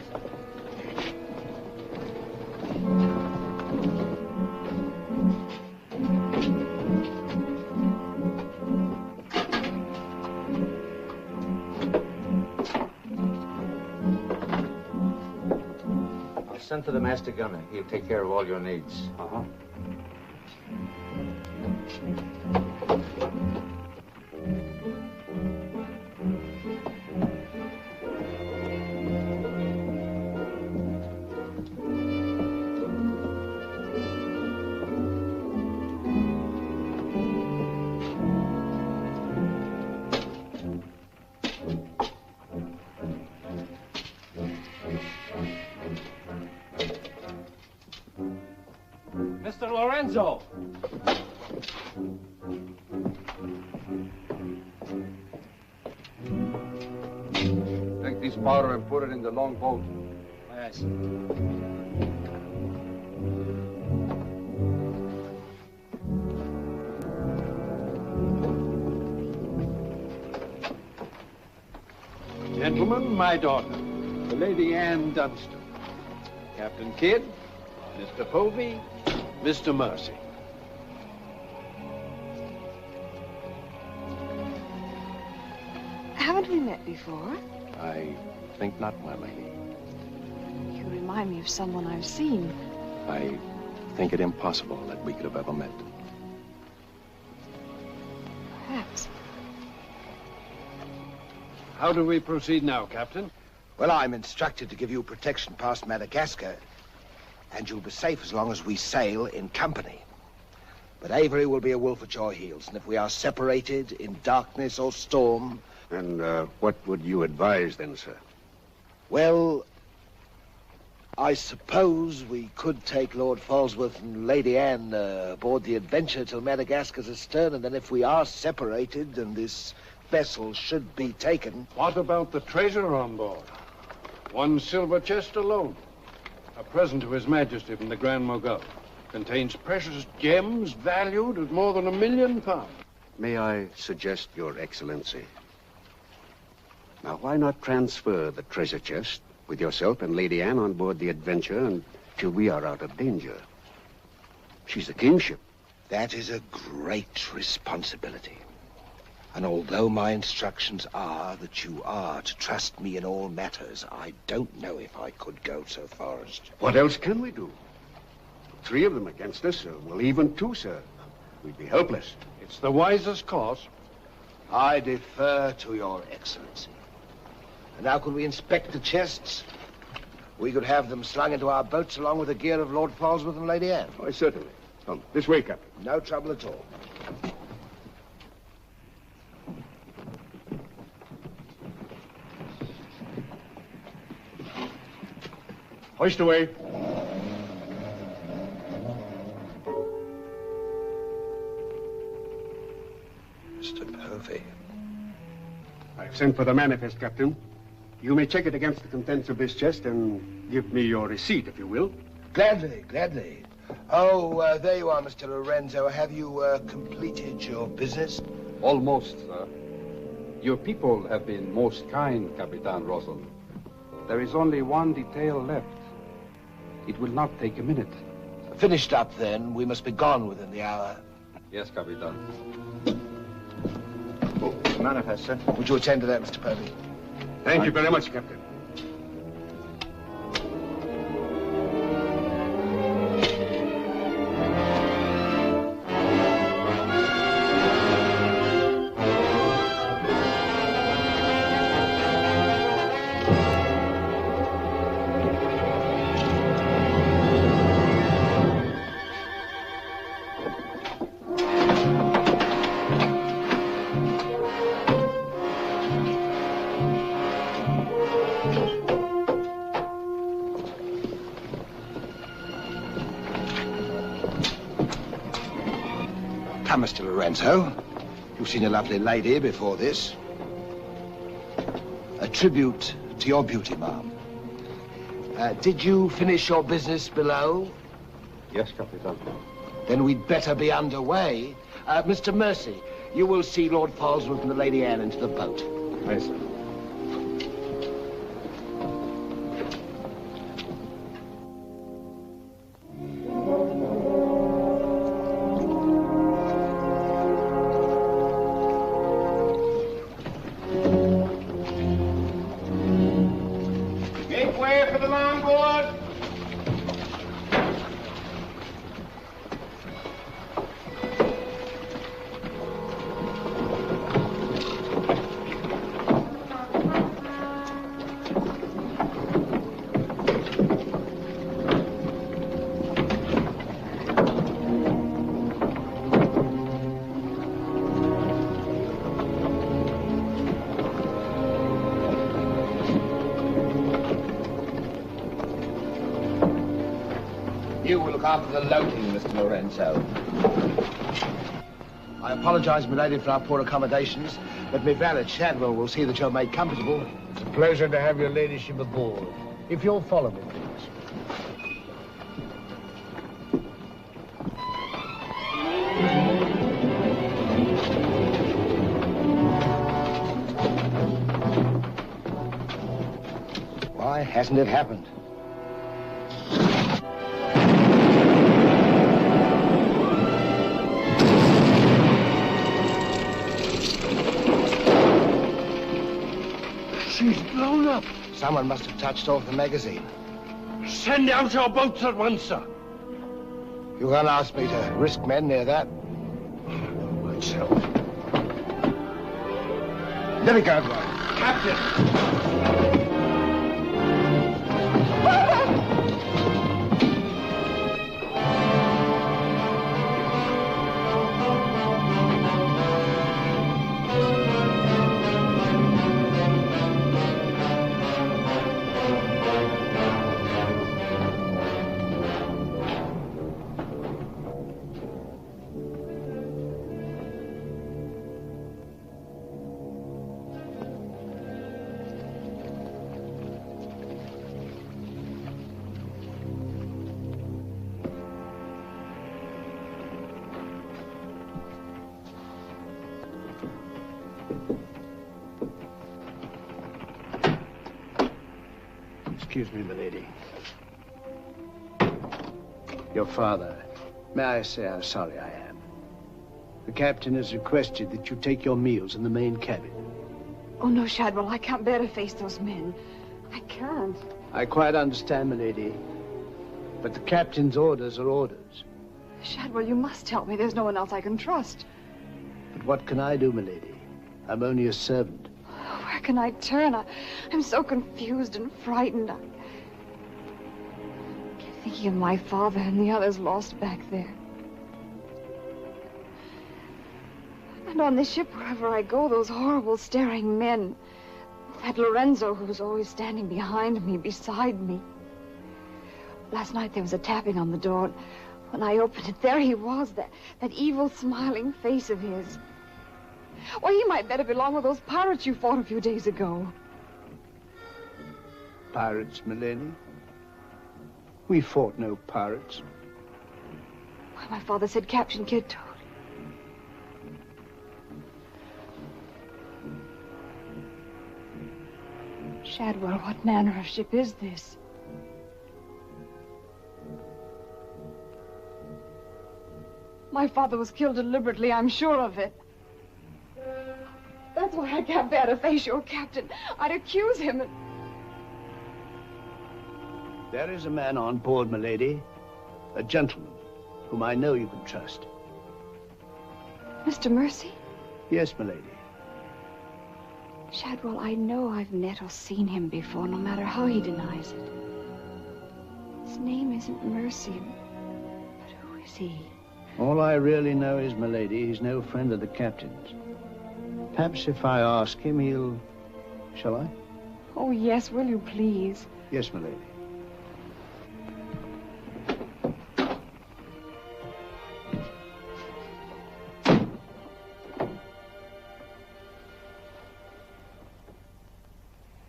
Send for the master gunner. He'll take care of all your needs. Uh-huh. Mr. Lorenzo! Take this powder and put it in the long boat. Yes. Gentlemen, my daughter, the Lady Anne Dunstan. Captain Kidd, Mr. Povey, Mr. Mercy. Haven't we met before? I think not, my lady. You remind me of someone I've seen. I think it impossible that we could have ever met. Perhaps. How do we proceed now, Captain? Well, I'm instructed to give you protection past Madagascar, and you'll be safe as long as we sail in company. But Avery will be a wolf at your heels, and if we are separated in darkness or storm... And what would you advise then, sir? Well, I suppose we could take Lord Falsworth and Lady Anne aboard the Adventure till Madagascar's astern, and then if we are separated and this vessel should be taken... What about the treasure on board? One silver chest alone. A present to His Majesty from the Grand Mogul. Contains precious gems valued at more than £1 million. May I suggest, Your Excellency? Now, why not transfer the treasure chest with yourself and Lady Anne on board the Adventure until we are out of danger? She's the kingship. That is a great responsibility. And although my instructions are that you are to trust me in all matters, I don't know if I could go so far as to... What else can we do? 3 of them against us, well, even 2, sir. We'd be helpless. It's the wisest course. I defer to your excellency. And now could we inspect the chests? We could have them slung into our boats along with the gear of Lord Falsworth and Lady Anne. Why, certainly. Come, this way, Captain. No trouble at all. Hoist away. Mr. Povey. I've sent for the manifest, Captain. You may check it against the contents of this chest and give me your receipt, if you will. Gladly, gladly. Oh, there you are, Mr. Lorenzo. Have you completed your business? Almost, sir. Your people have been most kind, Capitan Rosal. There is only one detail left. It will not take a minute. Finished up, then. We must be gone within the hour. Yes, Capitan. Oh, manifest, sir. Would you attend to that, Mr. Povey? Thank you very much, Captain. Come, Mr. Lorenzo. You've seen a lovely lady before this. A tribute to your beauty, ma'am. Did you finish your business below? Yes, Capitan. Then we'd better be underway. Mr. Mercy, you will see Lord Falsworth and the Lady Anne into the boat. Yes, sir. Make way for the longboard. You will look after the loading, Mr. Lorenzo. I apologize, milady, for our poor accommodations, but my valet Shadwell will see that you're made comfortable. It's a pleasure to have your ladyship aboard. If you'll follow me, please. Why hasn't it happened? She's blown up. Someone must have touched off the magazine. Send out your boats at once, sir. You can't ask me to risk men near that. Myself. Let it go, boy. Captain! Excuse me, milady. Your father. May I say how sorry I am? The captain has requested that you take your meals in the main cabin. Oh, no, Shadwell, I can't bear to face those men. I can't. I quite understand, milady. But the captain's orders are orders. Shadwell, you must help me. There's no one else I can trust. But what can I do, milady? I'm only a servant. Where can I turn? I'm so confused and frightened. I keep thinking of my father and the others lost back there. And on this ship, wherever I go, those horrible staring men. That Lorenzo who's always standing behind me, beside me. Last night there was a tapping on the door. When I opened it, there he was, that evil smiling face of his. Why, he might better belong with those pirates you fought a few days ago. Pirates, milady? We fought no pirates. Why, my father said Captain Kidd told. Shadwell, what manner of ship is this? My father was killed deliberately, I'm sure of it. That's why I can't bear to face your captain. I'd accuse him and... There is a man on board, milady. A gentleman whom I know you can trust. Mr. Mercy? Yes, milady. Shadwell, I know I've met or seen him before, no matter how he denies it. His name isn't Mercy, but who is he? All I really know is, milady, he's no friend of the captain's. Perhaps if I ask him, he'll... Shall I? Oh, yes, will you please? Yes, milady.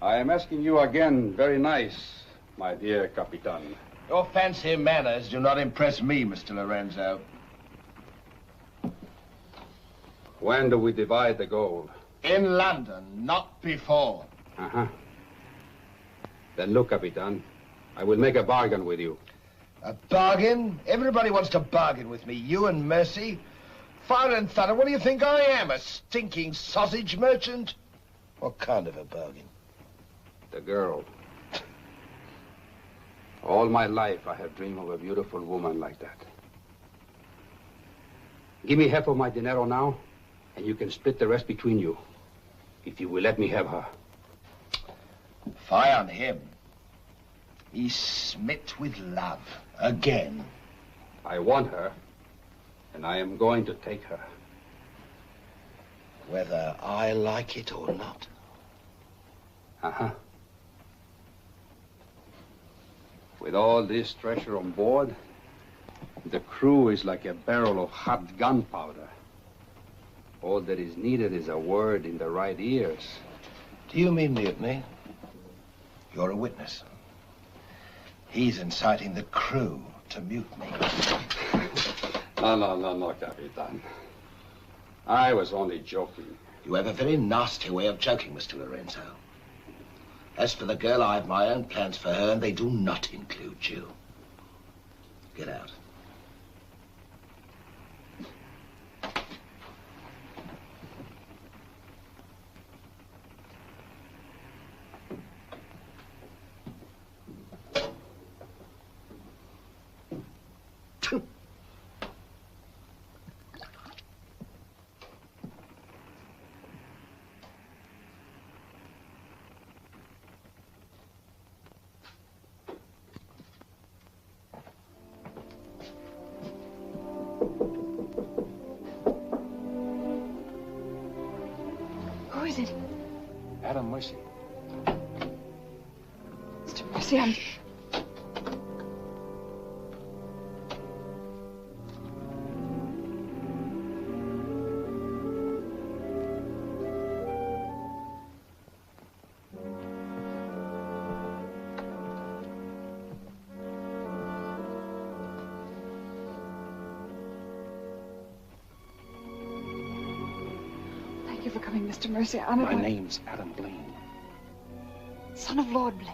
I am asking you again, very nice, my dear Capitan. Your fancy manners do not impress me, Mr. Lorenzo. When do we divide the gold? In London, not before. Uh-huh. Then look, Capitan, I will make a bargain with you. A bargain? Everybody wants to bargain with me. You and Mercy. Fire and thunder, what do you think I am? A stinking sausage merchant? What kind of a bargain? The girl. All my life I have dreamed of a beautiful woman like that. Give me half of my dinero now, and you can split the rest between you, if you will let me have her. Fie on him. He's smit with love. Again. I want her, and I am going to take her. Whether I like it or not. Uh-huh. With all this treasure on board, the crew is like a barrel of hot gunpowder. All that is needed is a word in the right ears. Do you mean mutiny? You're a witness. He's inciting the crew to mutiny. No, Capitan. I was only joking. You have a very nasty way of joking, Mr. Lorenzo. As for the girl, I have my own plans for her, and they do not include you. Get out. Who is it? Adam Mercy. Mr. Mercy, I'm... Thank you for coming, Mr. Mercy. My name's Adam Blaine. Son of Lord Blaine.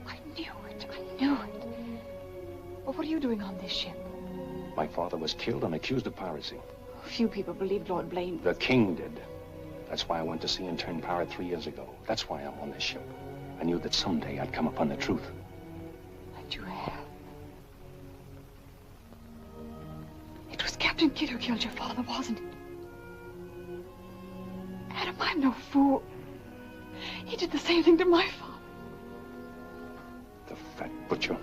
I knew it. But what are you doing on this ship? My father was killed and accused of piracy. Few people believed Lord Blaine. The king did. That's why I went to sea and turned pirate 3 years ago. That's why I'm on this ship. I knew that someday I'd come upon the truth. And you have. It was Captain Kidd who killed your father, wasn't it? Adam, I'm no fool. He did the same thing to my father. The fat butcher.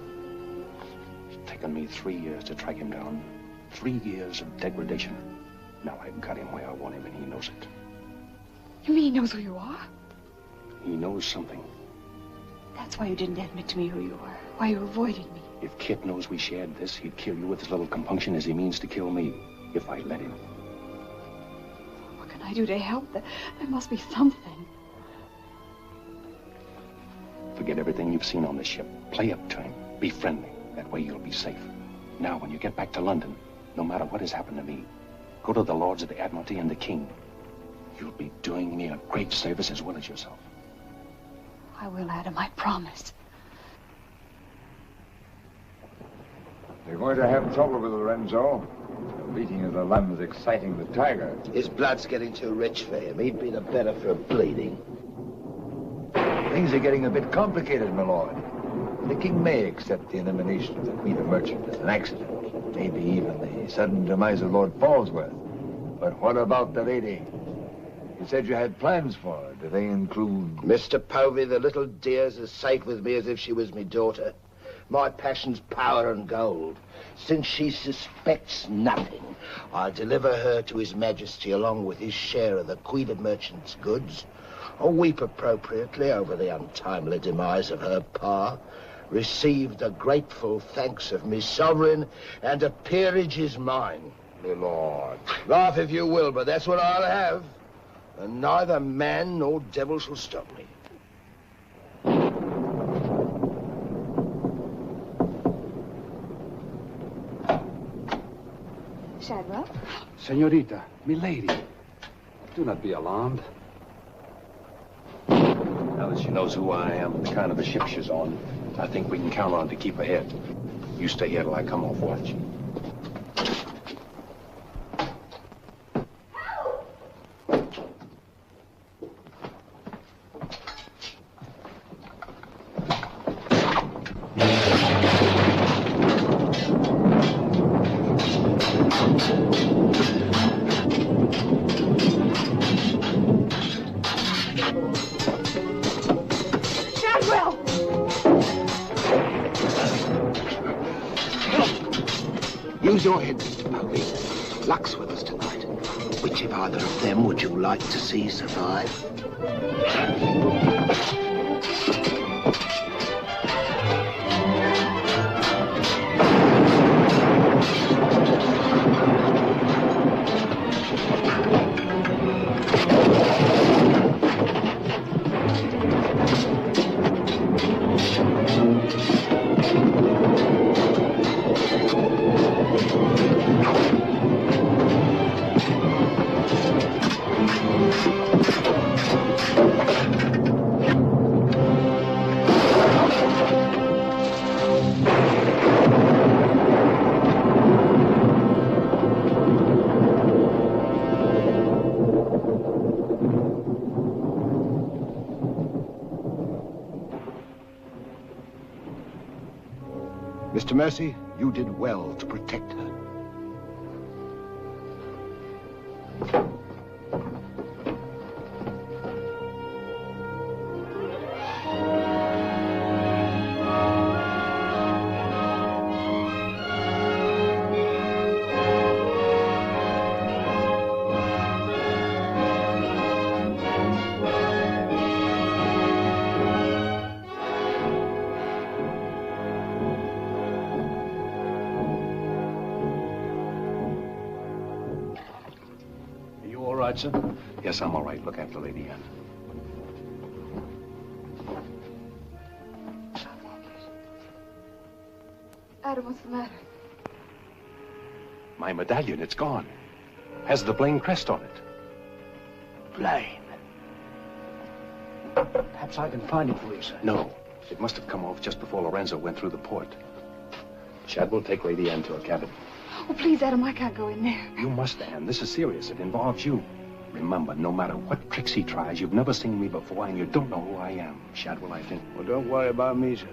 It's taken me 3 years to track him down. 3 years of degradation. Now I've got him where I want him, and he knows it. You mean he knows who you are? He knows something. That's why you didn't admit to me who you were. Why you avoided me. If Kit knows we shared this, he'd kill you with as little compunction as he means to kill me, if I let him. What can I do to help? There must be something. Forget everything you've seen on the ship. Play up to him. Be friendly. That way you'll be safe. Now, when you get back to London, no matter what has happened to me, go to the Lords of the Admiralty and the King. You'll be doing me a great service as well as yourself. I will, Adam. I promise. You're going to have trouble with Lorenzo. The beating of the lamb's exciting the tiger. His blood's getting too rich for him. He'd be the better for bleeding. Things are getting a bit complicated, my lord. The king may accept the elimination of the Queen of Merchant as an accident. Maybe even the sudden demise of Lord Falsworth. But what about the lady? You said you had plans for her. Do they include... Mr. Povey, the little dear's as safe with me as if she was me daughter. My passion's power and gold. Since she suspects nothing, I'll deliver her to His Majesty along with his share of the Queen of Merchant's goods. I'll weep appropriately over the untimely demise of her pa, receive the grateful thanks of me sovereign, and a peerage is mine. My lord. Laugh if you will, but that's what I'll have. And neither man nor devil shall stop me. Shadwell. Senorita, milady, do not be alarmed. Now that she knows who I am and the kind of a ship she's on, I think we can count on to keep ahead. You stay here till I come off watch. Use your head, Mr. Povey. Luck's with us tonight. Which of either of them would you like to see survive? Mr. Mercy, you did well to protect her. Sir? Yes, I'm all right. Look after Lady Anne. Adam, what's the matter? My medallion, it's gone. Has the Blaine crest on it. Blaine. Perhaps I can find it for you, sir. No. It must have come off just before Lorenzo went through the port. Chad will take Lady Anne to her cabin. Oh, please, Adam, I can't go in there. You must, Anne. This is serious. It involves you. Remember, no matter what tricks he tries, you've never seen me before, and you don't know who I am. Shadwell, I think. Well, don't worry about me, sir.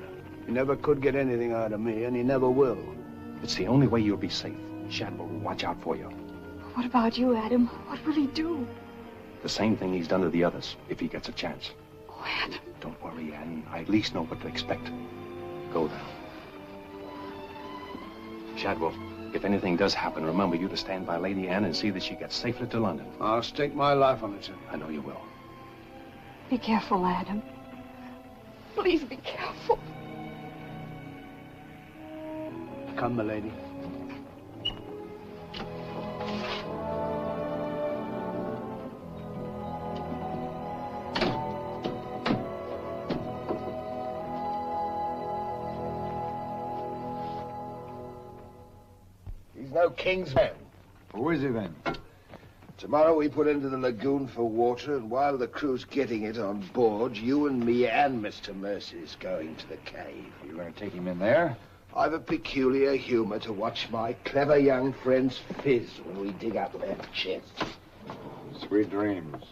He never could get anything out of me, and he never will. It's the only way you'll be safe. Shadwell will watch out for you. What about you, Adam? What will he do? The same thing he's done to the others, if he gets a chance. Oh, Adam. Don't worry, Anne. I at least know what to expect. Go now. Shadwell. If anything does happen, remember you to stand by Lady Anne and see that she gets safely to London. I'll stake my life on it, sir. I know you will. Be careful, Adam. Please be careful. Come, my lady. No king's man. Who is he then? Tomorrow we put into the lagoon for water, and while the crew's getting it on board, you and me and Mr. Mercy's going to the cave. You're going to take him in there? I've a peculiar humor to watch my clever young friends fizz when we dig up their chests. Sweet dreams.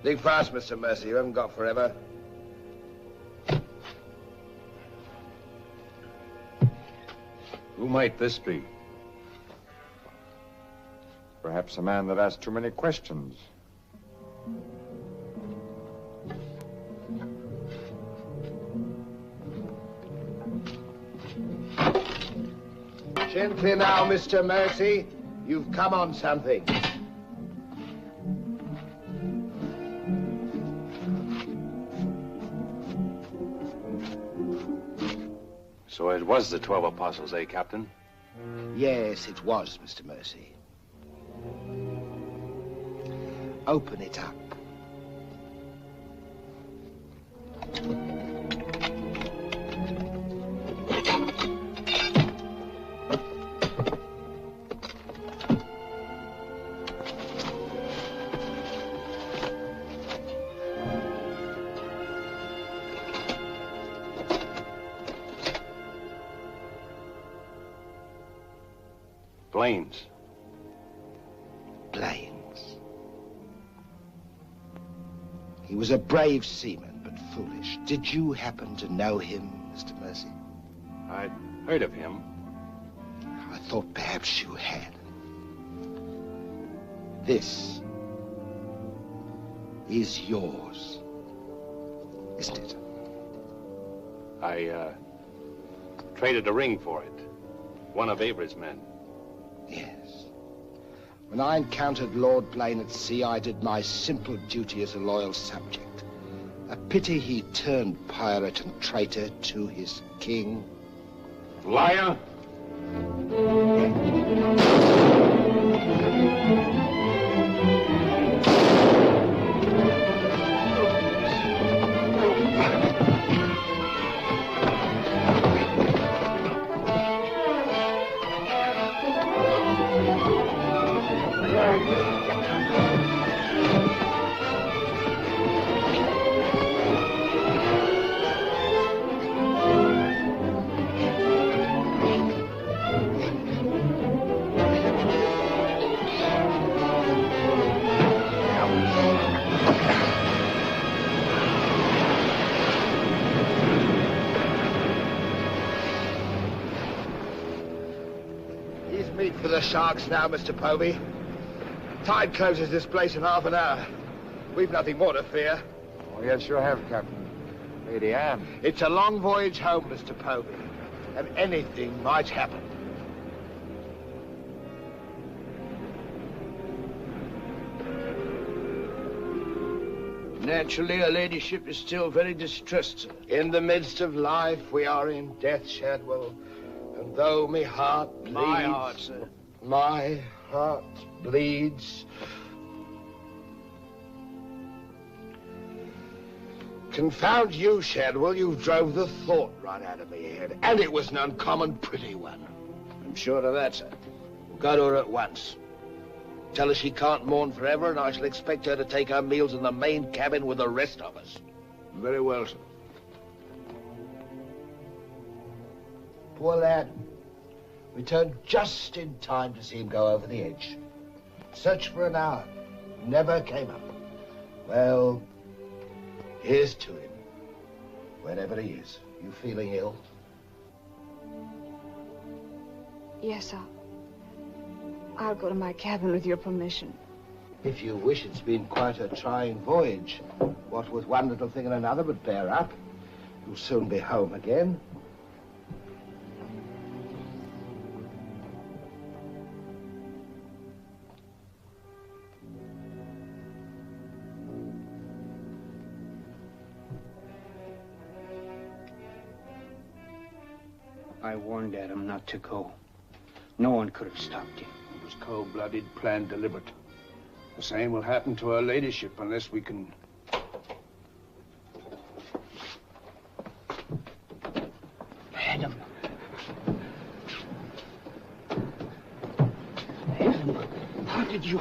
Dig fast, Mr. Mercy. You haven't got forever. Who might this be? Perhaps a man that asked too many questions. Gently now, Mr. Mercy. You've come on something. So it was the 12 apostles, eh, Captain? Yes, it was, Mr. Mercy. Open it up. Blaines. Blaines. He was a brave seaman, but foolish. Did you happen to know him, Mr. Mercy? I'd heard of him. I thought perhaps you had. This is yours, isn't it? I, traded a ring for it. One of Avery's men. Yes. When I encountered Lord Blaine at sea, I did my simple duty as a loyal subject. A pity he turned pirate and traitor to his king. Liar! For the sharks now, Mr. Povey. Tide closes this place in half an hour. We've nothing more to fear. Oh, yes, you have, Captain. Lady Anne. It's a long voyage home, Mr. Povey, and anything might happen. Naturally, her ladyship is still very distressed, sir. In the midst of life, we are in death, Shadwell. And though my heart bleeds... My heart, sir. My heart bleeds... Confound you, Shadwell. You drove the thought right out of me head. And it was an uncommon pretty one. I'm sure of that, sir. We'll go to her at once. Tell her she can't mourn forever, and I shall expect her to take her meals in the main cabin with the rest of us. Very well, sir. Poor lad. Returned just in time to see him go over the edge. Searched for an hour. Never came up. Well, here's to him. Wherever he is. You feeling ill? Yes, I'll go to my cabin with your permission. If you wish, it's been quite a trying voyage. What with one little thing and another, but bear up. You'll soon be home again. I warned Adam not to go. No one could have stopped him. It was cold-blooded, planned, deliberate. The same will happen to her ladyship unless we can... Adam. Adam, how did you...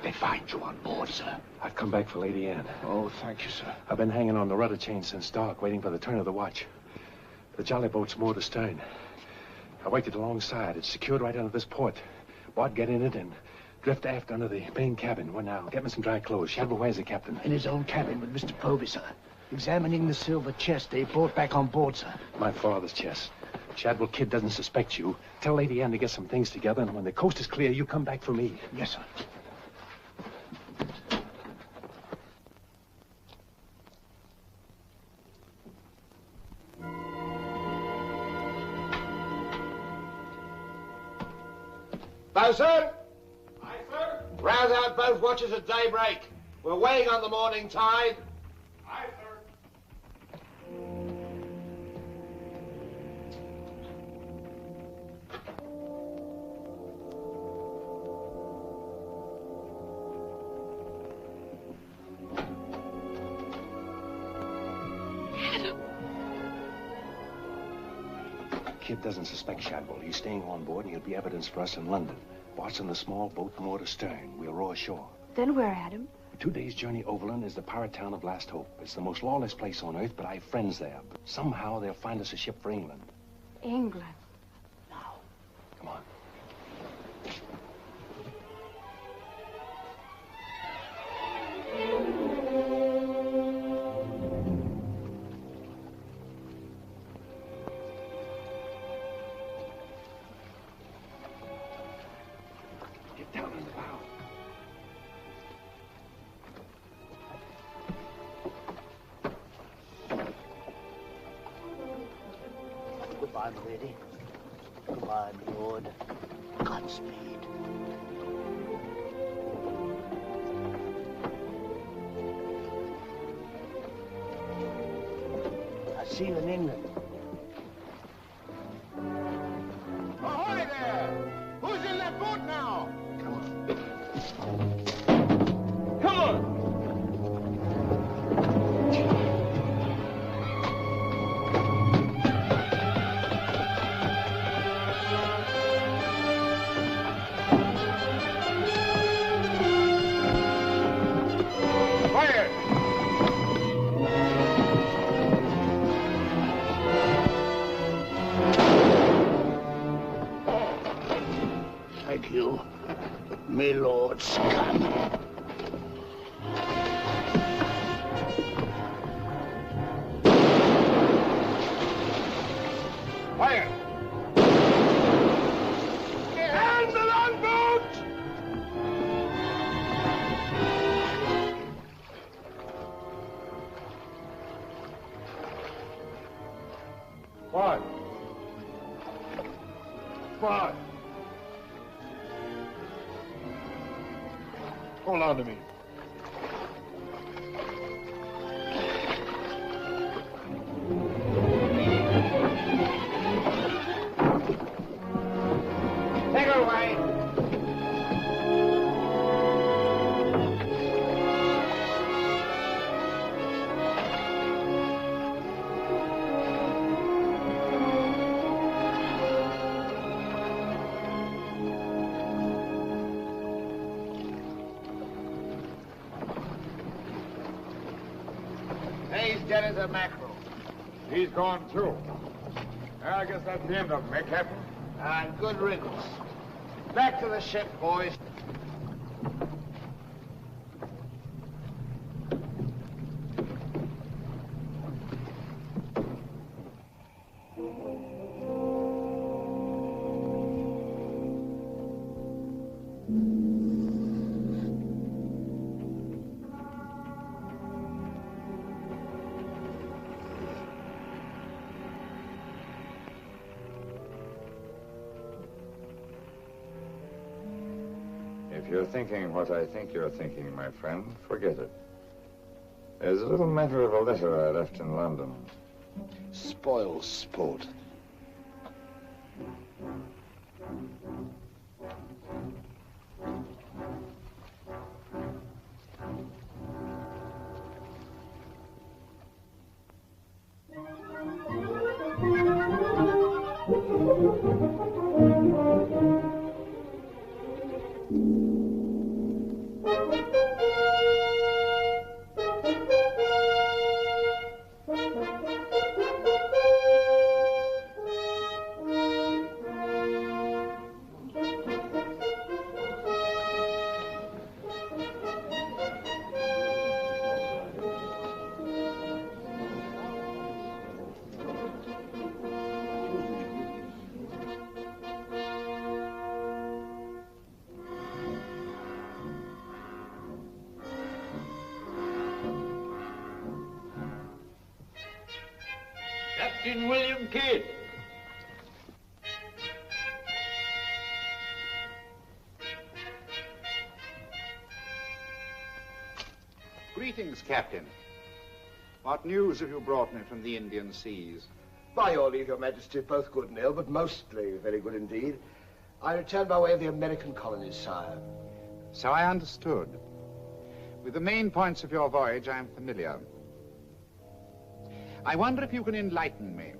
They find you on board, sir. I've come back for Lady Anne. Oh, thank you, sir. I've been hanging on the rudder chain since dark, waiting for the turn of the watch. The jolly boat's moored astern. I waited alongside. It's secured right under this port. Bart, get in it and Drift aft under the main cabin. Well, now, get me some dry clothes. Shadwell, where's the captain? In his own cabin with Mr. Povey, sir. Examining the silver chest they brought back on board, sir. My father's chest. Shadwell Kid doesn't suspect you. Tell Lady Anne to get some things together, and when the coast is clear, you come back for me. Yes, sir. Bosun! Aye, sir? Rouse out both watches at daybreak. We're weighing on the morning tide. Aye, sir. Kid doesn't suspect Shadwell. He's staying on board, and he'll be evidence for us in London. Watching the small boat moored astern. We'll row ashore. Then where, Adam? 2 days' journey overland is the pirate town of Last Hope. It's the most lawless place on earth, but I have friends there. But somehow they'll find us a ship for England. England. Come on. Get down in the bow. Goodbye, my lady. Goodbye, my lord. Godspeed. I'll see you in England. Ahoy there! Who's in that boat now? Come on! Thank you, my lord scum. Fire! And the longboat! What? What? Hold on to me. Take her away! He's dead as a mackerel. He's gone too. I guess that's the end of him, eh, Captain? And good riddance. Back to the ship, boys. If you're thinking what I think you're thinking, my friend, forget it. There's a little matter of a letter I left in London. Spoil sport. Captain William Kidd. Greetings, Captain. What news have you brought me from the Indian seas? By your leave, Your Majesty, both good and ill, but mostly very good indeed. I returned by way of the American colonies, sire. So I understood. With the main points of your voyage, I am familiar. I wonder if you can enlighten me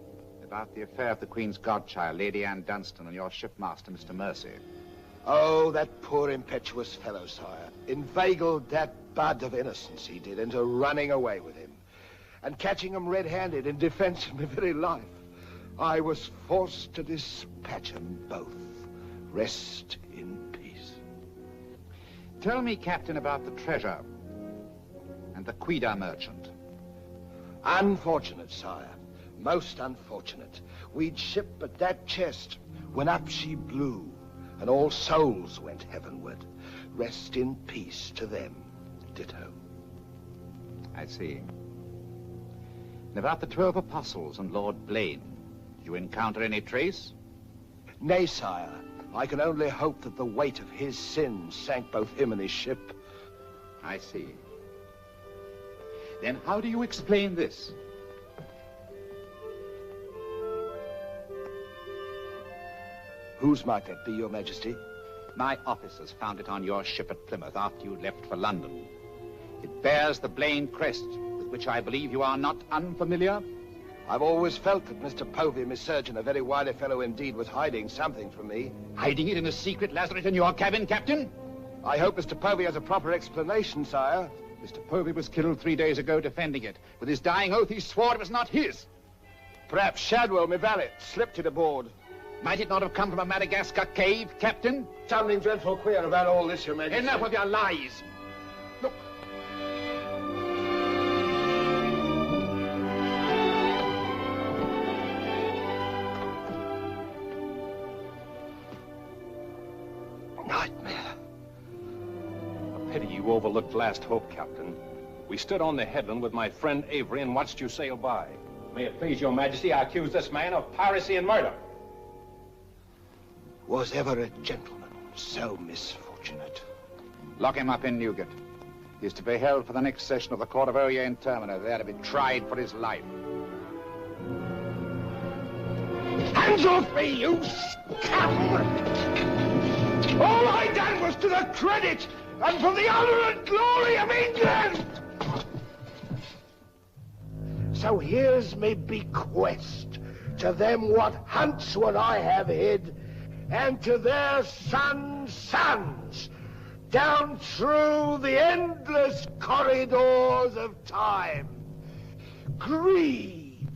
about the affair of the Queen's godchild, Lady Anne Dunstan, and your shipmaster, Mr. Mercy. Oh, that poor impetuous fellow, sire. Inveigled that bud of innocence he did into running away with him. And catching him red-handed in defense of my very life. I was forced to dispatch them both. Rest in peace. Tell me, Captain, about the treasure and the Quida merchant. Unfortunate, sire. Most unfortunate. We'd ship but that chest when up she blew, and all souls went heavenward. Rest in peace to them. Ditto. I see. And about the 12 apostles and Lord Blaine, did you encounter any trace? Nay, sire. I can only hope that the weight of his sins sank both him and his ship. I see. Then how do you explain this? Whose might that be, Your Majesty? My officers found it on your ship at Plymouth after you left for London. It bears the Blaine crest, with which I believe you are not unfamiliar. I've always felt that Mr. Povey, Miss Surgeon, a very wily fellow indeed, was hiding something from me. Hiding it in a secret lazaret in your cabin, Captain? I hope Mr. Povey has a proper explanation, sire. Mr. Povey was killed 3 days ago defending it. With his dying oath, he swore it was not his. Perhaps Shadwell, my valet, slipped it aboard. Might it not have come from a Madagascar cave, Captain? Something dreadful queer about all this, Your Majesty. Enough of your lies. Look. Nightmare. A pity you overlooked last hope, Captain. We stood on the headland with my friend Avery and watched you sail by. May it please your majesty, I accuse this man of piracy and murder. Was ever a gentleman so misfortunate? Lock him up in Newgate. He is to be held for the next session of the Court of Oyer in Termina, there to be tried for his life. Hands off me, you scum! All I done was to the credit and for the honor and glory of England! So here's me bequest to them what hunts what I have hid, and to their sons, down through the endless corridors of time. Greed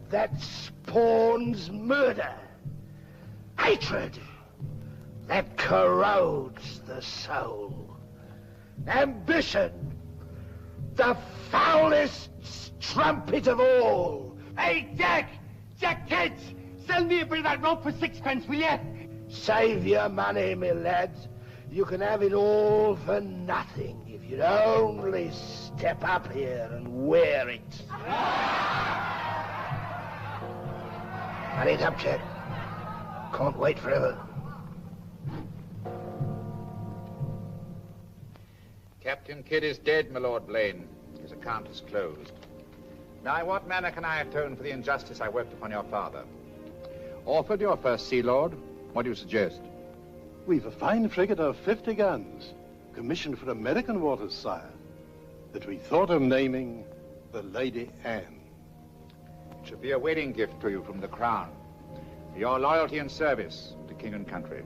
that spawns murder. Hatred that corrodes the soul. Ambition, the foulest strumpet of all. Hey, Jack! Jack Kids! Sell me a bit of that rope for 6 pence, will you? Save your money, my lads. You can have it all for nothing if you'd only step up here and wear it. Hurry it up, Jack. Can't wait forever. Captain Kidd is dead, my Lord Blaine. His account is closed. Now, in what manner can I atone for the injustice I worked upon your father? Orford, your first Sea Lord, what do you suggest? We've a fine frigate of 50 guns, commissioned for American waters, sire, that we thought of naming the Lady Anne. It should be a wedding gift to you from the Crown, for your loyalty and service to king and country.